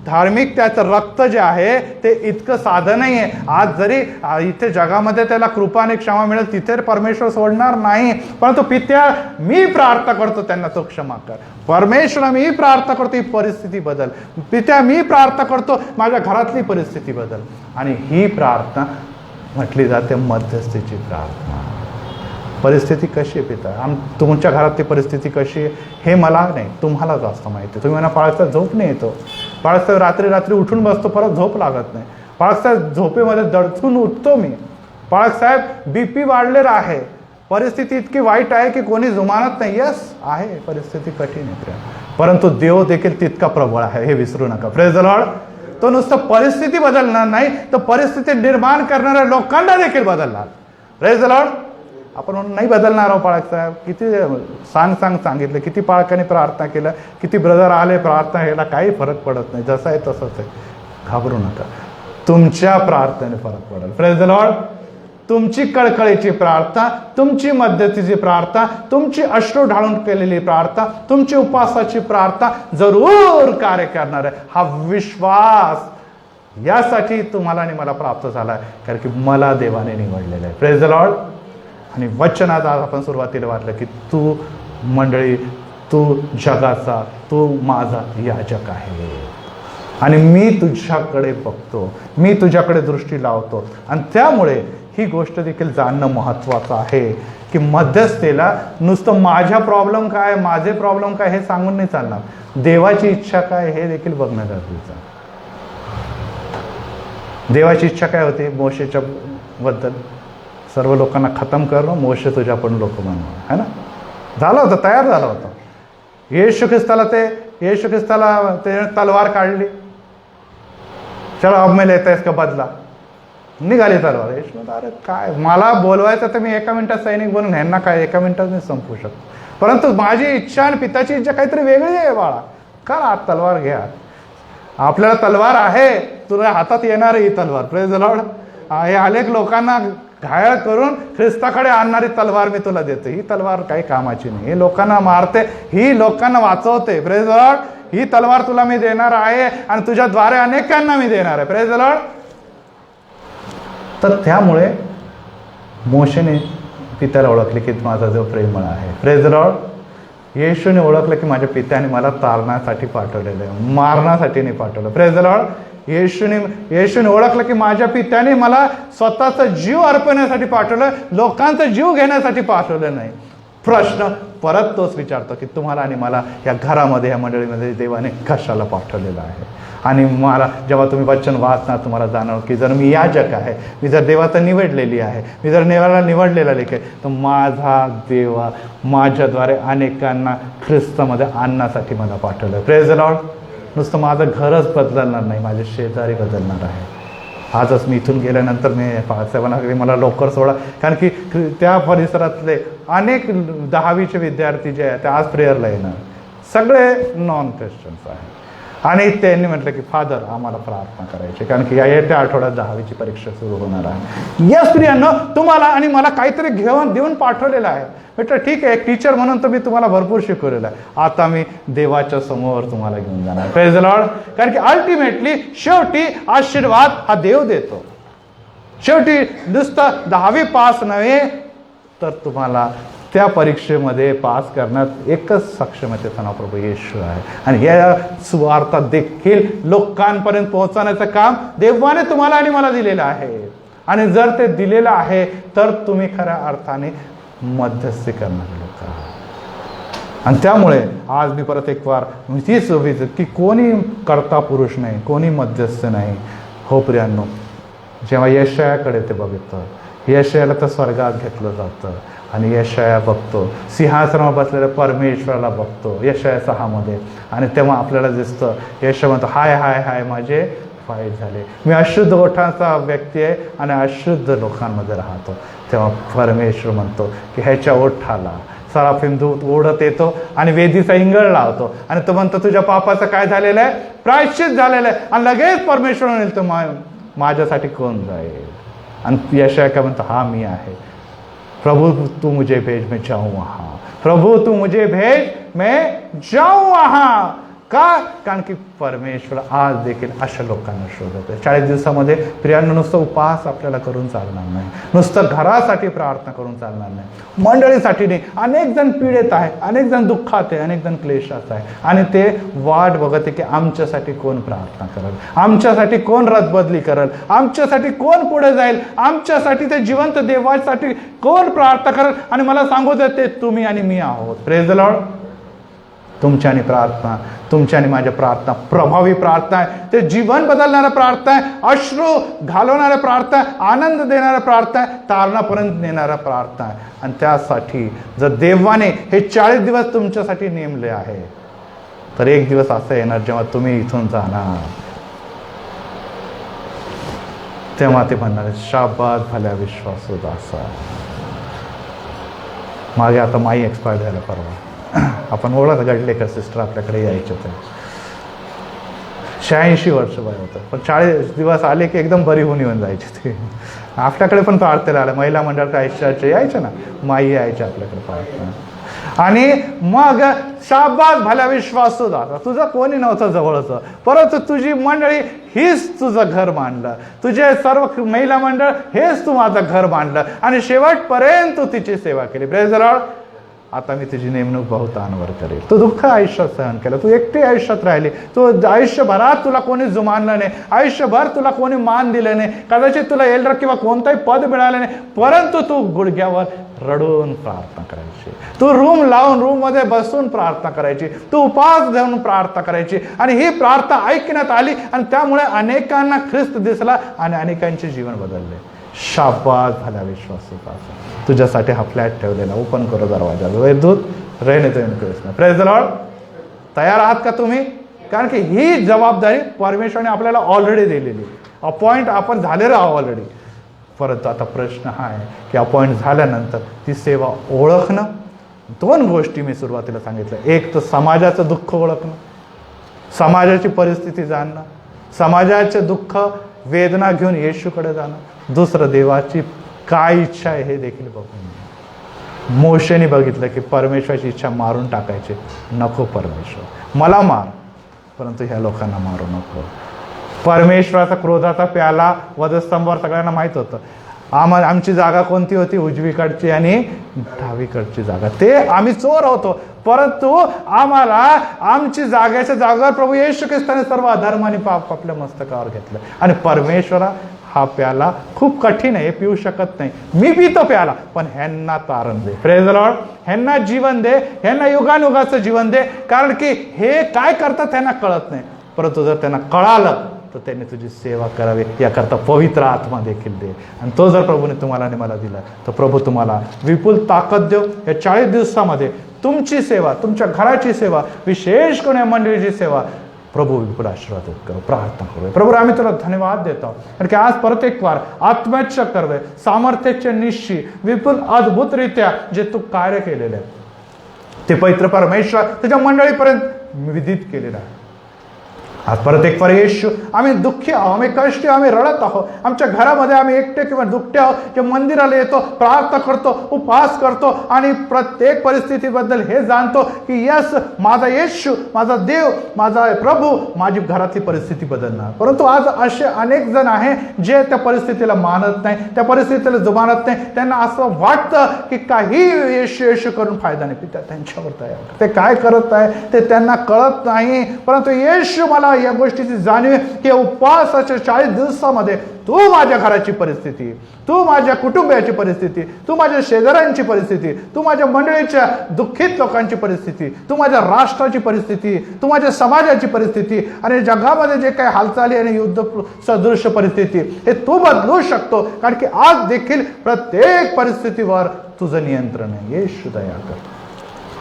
धार्मिकतेचं रक्त जे आहे ते इतकं साधं नाही आहे. आज जरी इथे जगामध्ये त्याला कृपा आणि क्षमा मिळेल, तिथे परमेश्वर सोडणार नाही. परंतु पित्या, मी प्रार्थना करतो त्यांना तो क्षमा कर. परमेश्वर, मी प्रार्थना करतो ही परिस्थिती बदल. पित्या, मी प्रार्थना करतो माझ्या घरातली परिस्थिती बदल. आणि ही प्रार्थना म्हटली जाते मध्यस्थीची प्रार्थना. परिस्थिती कशी आहे पिता, तुमच्या घरातली परिस्थिती कशी आहे हे मला नाही, तुम्हाला जास्त माहिती आहे. तुम्ही म्हणा बाळासाहेब झोप नाही येतो, बाळासाहेब रात्री उठून बसतो, परत झोप लागत नाही. बाळासाहेब झोपेमध्ये दडचून उठतो मी. बाळासाहेब BP वाढलेला आहे, परिस्थिती इतकी वाईट आहे की कोणी जुमानत नाही. यस आहे, परिस्थिती कठीण आहे, परंतु देव देखील तितका प्रबळ आहे, हे विसरू नका. Praise the lord. तो नुसतं परिस्थिती बदलणार नाही, तर परिस्थिती निर्माण करणाऱ्या लोकांना देखील बदलणार. Praise the Lord. आपण म्हणून नाही बदलणार आहोत पाळक किती सांगितलं, किती पाळकांनी प्रार्थना केलं, किती ब्रदर आले प्रार्थना केला, काही फरक पडत नाही. जसं आहे तसंच आहे. घाबरू नका, तुमच्या प्रार्थनेने फरक पडेल. Praise the Lord. तुमची कळकळीची प्रार्थना, तुमची मध्यस्थीची प्रार्थना, तुमची अश्रू ढाळून केलेली प्रार्थना, तुमची उपवासाची प्रार्थना जरूर कार्य करणार आहे. हा विश्वास यासाठी तुम्हाला आणि मला प्राप्त झाला आहे, कारण की मला देवाने निवडलेलं आहे. Praise the Lord. आणि वचनात आज आपण सुरुवातीला वाटलं की तू मंडळी, तू जगाचा, तू माझा याजक आहे आणि मी तुझ्याकडे बघतो, मी तुझ्याकडे दृष्टी लावतो. आणि त्यामुळे ही गोष्ट देखील जाणणं महत्त्वाचं आहे की मध्यस्थेला नुसतं माझ्या प्रॉब्लेम काय, माझे प्रॉब्लेम काय हे सांगून नाही चालणार. देवाची इच्छा काय हे देखील बघणं गरजेचं आहे. देवाची इच्छा काय होती मोशेच्या बद्दल? सर्व लोकांना खतम करणं, मोशे तुझ्या पण लोक बनवा, है ना. झालं होतं, तयार झालं होतं. येशू ख्रिस्ताला ते तलवार काढली. चलो अब मैं लेता इसका बदला. निघाली तलवार. येशू, अरे काय, मला बोलवायचं तर मी एका मिनिटात सैनिक बनून ह्यांना काय एका मिनिटात मी संपवू शकतो, परंतु माझी इच्छा आणि पिताची इच्छा काहीतरी वेगळी आहे बाळा. का आत तलवार घ्या, आपल्याला तलवार आहे, तुला हातात येणार आहे ही तलवार. Praise the Lord. हे अनेक लोकांना घायल करून ख्रिस्ताकडे आणणारी तलवार मी तुला देतो. ही तलवार काही कामाची नाही, ही लोकांना मारते, ही लोकांना वाचवते. Praise the lord. ही तलवार तुला मी देणार आहे आणि तुझ्याद्वारे अनेकांना मी देणार आहे. Praise the Lord. तर त्यामुळे मोशेने पित्याला ओळखले की माझा जो प्रेमळ आहे. Praise the Lord. येशूने ओळखलं की माझ्या पित्याने मला तारण्यासाठी पाठवलेलं आहे, मारण्यासाठी नाही पाठवलं. Praise the Lord. येशूने ओळखलं की माझ्या पित्याने मला स्वतःचा जीव अर्पण्यासाठी पाठवलं, लोकांचा जीव घेण्यासाठी पाठवलं नाही. प्रश्न परत तोच विचारतो की तुम्हाला आणि मला या घरामध्ये, या मंडळीमध्ये देवाने कशाला पाठवलेलं आहे. आणि मला जेव्हा तुम्ही वचन वाचणार तुम्हाला जाणवं की जर मी याजक आहे, मी जर देवाचा निवडलेली आहे, मी जर देवाला निवडलेला लेखे, तर माझा देवा माझ्याद्वारे अनेकांना ख्रिस्तामध्ये आणण्यासाठी मला पाठवलं. Praise the Lord. नुसतं माझं घरच बदलणार नाही, माझे शेजारी बदलणार आहे. आजच मी इथून गेल्यानंतर मी साहेबांना मला लवकर सोडा, कारण की त्या परिसरातले अनेक 10वीचे विद्यार्थी जे आहेत ते आज प्रेयरला येणार, सगळे नॉन ख्रिश्चन्स आहेत. आणि त्यांनी म्हटलं की फादर आम्हाला प्रार्थना करायची, कारण की येत्या आठवड्यात 10वीची परीक्षा सुरू होणार आहे. या स्त्रियांना तुम्हाला आणि मला काहीतरी देऊन पाठवलेलं आहे. म्हटलं ठीक आहे, एक टीचर म्हणून तर मी तुम्हाला भरपूर शिकवलेलं आहे, आता मी देवाच्या समोर तुम्हाला घेऊन जाणार. Praise the Lord. कारण की अल्टिमेटली शेवटी आशीर्वाद हा देव देतो. शेवटी नुसतं 10वी पास नव्हे तर तुम्हाला त्या परीक्षेमध्ये पास करण्यात एकच सक्षमतेचा नाव प्रभू येशू आहे. आणि या सुवार्ता देखील लोकांपर्यंत पोहोचवण्याचं काम देवाने तुम्हाला आणि मला दिलेलं आहे. आणि जर ते दिलेलं आहे तर तुम्ही खऱ्या अर्थाने मध्यस्थी करणारे लोक आहात. आणि त्यामुळे आज मी परत एक वार तीच विचार की कोणी कर्ता पुरुष नाही, कोणी मध्यस्थ नाही. हो प्रियांनो, जेव्हा यशायाकडे ते बघितलं, यशायाला तर स्वर्गात घेतलं जातं आणि यशाया बघतो, सिंहासनावर बसलेल्या परमेश्वराला बघतो यशाया 6 आणि तेव्हा आपल्याला दिसतं यशा म्हणतो हाय हाय हाय माझे वाईट झाले, मी अशुद्ध ओठांचा व्यक्ती आहे आणि अशुद्ध लोकांमध्ये राहतो. तेव्हा परमेश्वर म्हणतो की ह्याच्या ओठाला सराफिम दूत ओढत येतो आणि वेदीचा इंगळ लावतो आणि तो म्हणतो तुझ्या पापाचं काय झालेलं आहे, प्रायश्चित झालेलं आहे. आणि लगेच परमेश्वर म्हणेल तो माझ्यासाठी कोण जाईल. आणि यशाया काय म्हणतो हा मी आहे. प्रभु तू मुझे भेज मैं जाऊँ वहाँ, प्रभु तू मुझे भेज मैं जाऊँ वहाँ. का? कारण की परमेश्वर आज देखील अशा लोकांना शोधत आहे. 40 दिवसामध्ये प्रियांनो नुसतं उपवास आपल्याला करून चालणार नाही, नुसतं घरासाठी प्रार्थना करून चालणार नाही, मंडळीसाठी नाही. अनेक जण पीडित आहे, अनेक जण दुःखात आहे, अनेक जण क्लेशात आहे आणि ते वाट बघत आहे की आमच्यासाठी कोण प्रार्थना करेल, आमच्यासाठी कोण रथबदली करेल, आमच्यासाठी कोण पुढे जाईल, आमच्यासाठी ते जिवंत देवासाठी कोण प्रार्थना करेल. आणि मला सांगू देते तुम्ही आणि मी आहोत. Praise the Lord. तुमच्या आणि प्रार्थना, तुमच्या आणि माझ्या प्रार्थना प्रभावी प्रार्थना आहे, ते जीवन बदलणाऱ्या प्रार्थना आहे, अश्रू घालवणाऱ्या प्रार्थना आहे, आनंद देणाऱ्या प्रार्थना आहे, तारणापर्यंत नेणाऱ्या प्रार्थना आहे. आणि त्यासाठी जर देवाने हे 40 दिवस तुमच्यासाठी नेमले आहे, तर एक दिवस असं येणार जेव्हा तुम्ही इथून जाणार, तेव्हा ते म्हणणार शाबास भल्या विश्वासू दासा. मागे आता माई एक्सपायर झाला परवा, आपण ओळख गडलेकर सिस्टर आपल्याकडे यायचे होते. 86 वर्ष वय होतं, पण 40 दिवस आले की एकदम बरी होऊन येऊन जायचे ते. आपल्याकडे पण प्रार्थना आल्या, महिला मंडळ आयुष्याचे यायचे ना, माई यायचे आपल्याकडे प्रार्थना. आणि मग शाबास भल्या विश्वासू दादा, तुझं कोणी नव्हतं जवळचं, परंतु तुझी मंडळी हीच तुझं घर मानलं, तुझे सर्व महिला मंडळ हेच तू माझं घर मानलं आणि शेवटपर्यंत तू तिची सेवा केली. Praise the Lord. आता मी तुझी नेमणूक बहुतांवर करेल. तू दुःख आयुष्यात सहन केलं, तू एकटी आयुष्यात राहिली, तू आयुष्यभरात तुला कोणी जुमानलं नाही, आयुष्यभर तुला कोणी मान दिलं नाही, कदाचित तुला एल्डर किंवा कोणताही पद मिळालं नाही, परंतु तू गुडघ्यावर रडून प्रार्थना करायची, तू रूम लावून रूममध्ये बसून प्रार्थना करायची, तू उपवास घेऊन प्रार्थना करायची आणि ही प्रार्थना ऐकण्यात आली आणि त्यामुळे अनेकांना ख्रिस्त दिसला आणि अनेकांचे जीवन बदलले. शाबास भल्या विश्वासाचा. तुझ्यासाठी हा फ्लॅट ठेवलेला, ओपन करो दरवाजा, वेदूत रहने दो इनको इसमें. Praise the Lord. तयार आहात का तुम्ही? कारण की ही जबाबदारी परमेश्वराने आपल्याला ऑलरेडी दिलेली, अपॉइंट आपण झालेलो आहोत ऑलरेडी. परंतु आता प्रश्न हा आहे की अपॉइंट झाल्यानंतर ती सेवा ओळखणं. 2 गोष्टी मी सुरुवातीला सांगितलं. एक तर समाजाचं दुःख ओळखणं, समाजाची परिस्थिती जाणणं, समाजाचे दुःख वेदना घेऊन येशूकडे जाणं. दुसरं देवाची काय इच्छा आहे हे देखील बघून. मोशेने बघितलं की परमेश्वराची इच्छा मारून टाकायची. नको परमेश्वर, मला मार, परंतु ह्या लोकांना मारू नको. परमेश्वराचा क्रोधाचा प्याला वधस्तंभावर सगळ्यांना माहीत होतं. आमची जागा कोणती होती? उजवीकडची आणि डावीकडची जागा. ते आम्ही चोर होतो, परंतु आम्हाला आमची जागेच्या जागेवर प्रभू येशू ख्रिस्ताने सर्व अधर्माने पाप आपल्या मस्तकावर घेतलं. आणि परमेश्वरा हा प्याला खूप कठीण आहे, हे पिऊ शकत नाही, मी पितो प्याला, पण ह्यांना तारण दे. Praise the Lord. ह्यांना जीवन दे, ह्यांना युगानुगाचं जीवन दे, कारण की हे काय करतात त्यांना कळत नाही, परंतु जर त्यांना कळालं तर त्यांनी तुझी सेवा करावी याकरता पवित्र आत्मा देखील दे. आणि तो जर प्रभूने तुम्हाला आणि मला दिला तर प्रभू तुम्हाला विपुल ताकद देव. या 40 दिवसामध्ये तुमची सेवा, तुमच्या घराची सेवा, विशेष करून या मंडळीची सेवा प्रभू विपुल आशीर्वादित करो. प्रार्थना करूया. प्रभू आम्ही तुला धन्यवाद देतो कारण की आज परत एक वार आत्म्याच्या कर्वे सामर्थ्याच्या निश्ची विपुल अद्भुतरित्या जे तू कार्य केलेले ते पवित्र परमेश्वर तुझ्या मंडळीपर्यंत विदित केलेलं आहे. आज परत एक वार येशू, आम्ही दुःखी आहोत, आम्ही कष्टी, आम्ही रडत आहोत, आमच्या घरामध्ये आम्ही एकटे किंवा दुकटे आहोत, जे मंदिराला येतो, प्रार्थना करतो, उपवास करतो आणि प्रत्येक परिस्थितीबद्दल हे जाणतो की यस माझा येशू, माझा देव, माझा प्रभू माझी घरातली परिस्थिती बदलणार. परंतु आज असे अनेक जण आहे जे त्या परिस्थितीला मानत नाही, त्या परिस्थितीला जुमानत नाही. त्यांना असं वाटतं की काही येशू येशू करून फायदा नाही. त्यांच्यावर तयार ते काय करत आहे ते त्यांना कळत नाही. परंतु येशू मला या गोष्टीची जाणीव की उपवासाच्या 40 दिवसामध्ये तू माझ्या घराची परिस्थिती, तू माझ्या कुटुंबियाची परिस्थिती, तू माझ्या शेजाऱ्यांची परिस्थिती, तू माझ्या मंडळीच्या दुःखित लोकांची परिस्थिती, तू माझ्या राष्ट्राची परिस्थिती, तू माझ्या समाजाची परिस्थिती आणि जगामध्ये जे काही हालचाली आणि युद्ध सदृश परिस्थिती हे तू बदलू शकतो. कारण की आज देखील प्रत्येक परिस्थितीवर तुझं नियंत्रण आहे. येशू दया कर.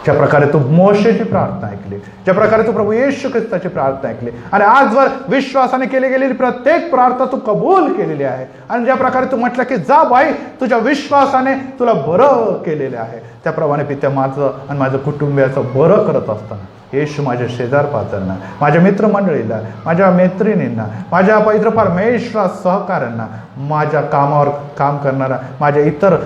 ज्या प्रकारे तू मोशेची प्रार्थना ऐकली, ज्या प्रकारे तू प्रभू येशू ख्रिस्ताची प्रार्थना ऐकली आणि आजवर विश्वासाने केली गेलेली प्रत्येक प्रार्थना तू कबूल केलेली आहे आणि ज्या प्रकारे तू म्हटलं की जा बाई तुझ्या विश्वासाने तुला बरं केलेले आहे, त्याप्रमाणे पित्या माझं आणि माझं कुटुंबियाचं बरं करत असताना येशू माझ्या शेजार पाजारांना, माझ्या मित्रमंडळीला, माझ्या मैत्रिणींना, माझ्या पवित्र परमेश्वर सहकाऱ्यांना, माझ्या कामावर काम करणारा, माझ्या इतर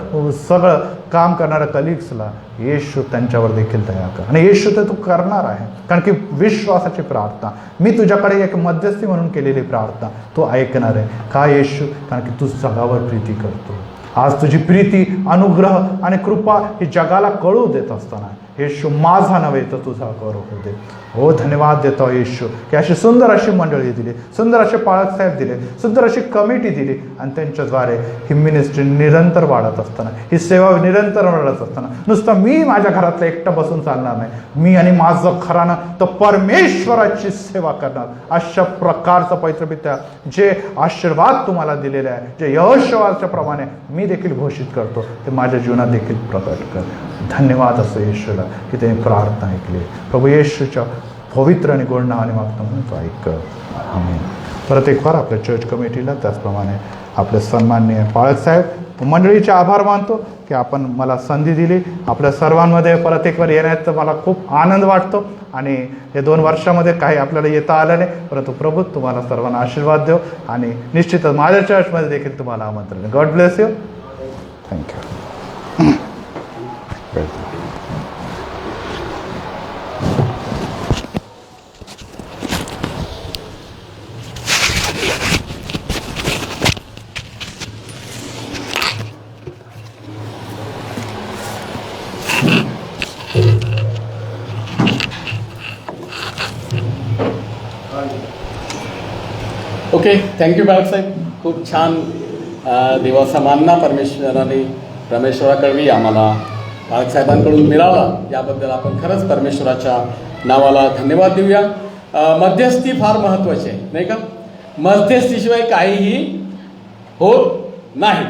सगळं काम करणाऱ्या कलिग्सला येशू त्यांच्यावर देखील दया कर. आणि येशू ते तू करणार आहे, कारण की विश्वासाची प्रार्थना, मी तुझ्याकडे एक मध्यस्थी म्हणून केलेली प्रार्थना तू ऐकणार आहे. का येशू? कारण की तू जगावर प्रीती करतो. आज तुझी प्रीती, अनुग्रह आणि कृपा ही जगाला कळू देत असताना येशू माझा नव्हे तर तुझा करू दे. हो, धन्यवाद देतो येशू की अशी सुंदर अशी मंडळी दिली, सुंदर असे पाळक साहेब दिले, सुंदर अशी कमिटी दिली आणि त्यांच्याद्वारे ही मिनिस्ट्री निरंतर वाढत असताना, ही सेवा निरंतर वाढत असताना नुसतं मी माझ्या घरातलं एकटं बसून चालणार नाही, मी आणि माझं खरानं तर परमेश्वराची सेवा करणार. अशा प्रकारचं पवित्र पित्या जे आशीर्वाद तुम्हाला दिलेले आहे, जे यहोशुआच्या प्रमाणे मी देखील घोषित करतो, ते माझ्या जीवनात देखील प्रकट कर. धन्यवाद असो येशूला की त्यांनी प्रार्थना ऐकली. प्रभू येशूच्या पवित्र आणि गोड नावाने मागतो म्हणून तो ऐक. आमेन. परत एक वार आपल्या चर्च कमिटीला, त्याचप्रमाणे आपले सन्माननीय पाळक साहेब मंडळीचे आभार मानतो की आपण मला संधी दिली. आपल्या सर्वांमध्ये परत एक वार येण्याचा मला खूप आनंद वाटतो आणि हे 2 वर्षामध्ये काही आपल्याला येता आलं नाही, परंतु प्रभू तुम्हाला सर्वांना आशीर्वाद देव आणि निश्चितच माझ्या चर्चमध्ये देखील तुम्हाला आमंत्रण. God bless you. Thank you. Okay, thank you Balasaheb. खूप छान देवाचा मानना परमेश्वराकडे आम्हाला बाळासाहेबांकडून मिळाला, याबद्दल आपण खरंच परमेश्वराच्या नावाला धन्यवाद देऊया. मध्यस्थी फार महत्त्वाची आहे, नाही का? मध्यस्थीशिवाय काहीही होत नाही.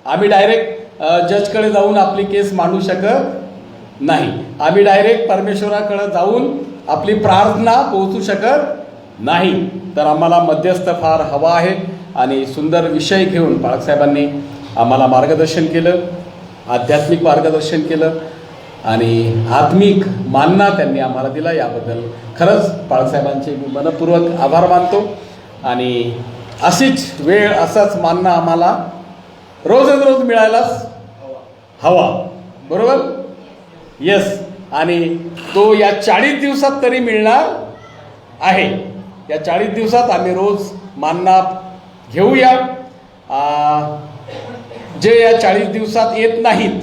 आम्ही डायरेक्ट जजकडे जाऊन आपली केस मांडू शकत नाही. आम्ही डायरेक्ट परमेश्वराकडे जाऊन आपली प्रार्थना पोहोचू शकत नाही. तर आम्हाला मध्यस्थ फार हवा आहे आणि सुंदर विषय घेऊन बाळासाहेबांनी आम्हाला मार्गदर्शन केलं, आध्यात्मिक मार्गदर्शन केलं आणि आत्मिक मानना त्यांनी आम्हाला दिला. याबद्दल खरंच बाळासाहेबांचे मी मनपूर्वक आभार मानतो आणि अशीच वेळ, असाच मानना आम्हाला रोज मिळायलाच हवा. बरोबर? येस. आणि तो या 40 दिवसात तरी मिळणार आहे. या 40 दिवसात आम्ही रोज मानना घेऊया. जे या 40 दिवसात येत नाहीत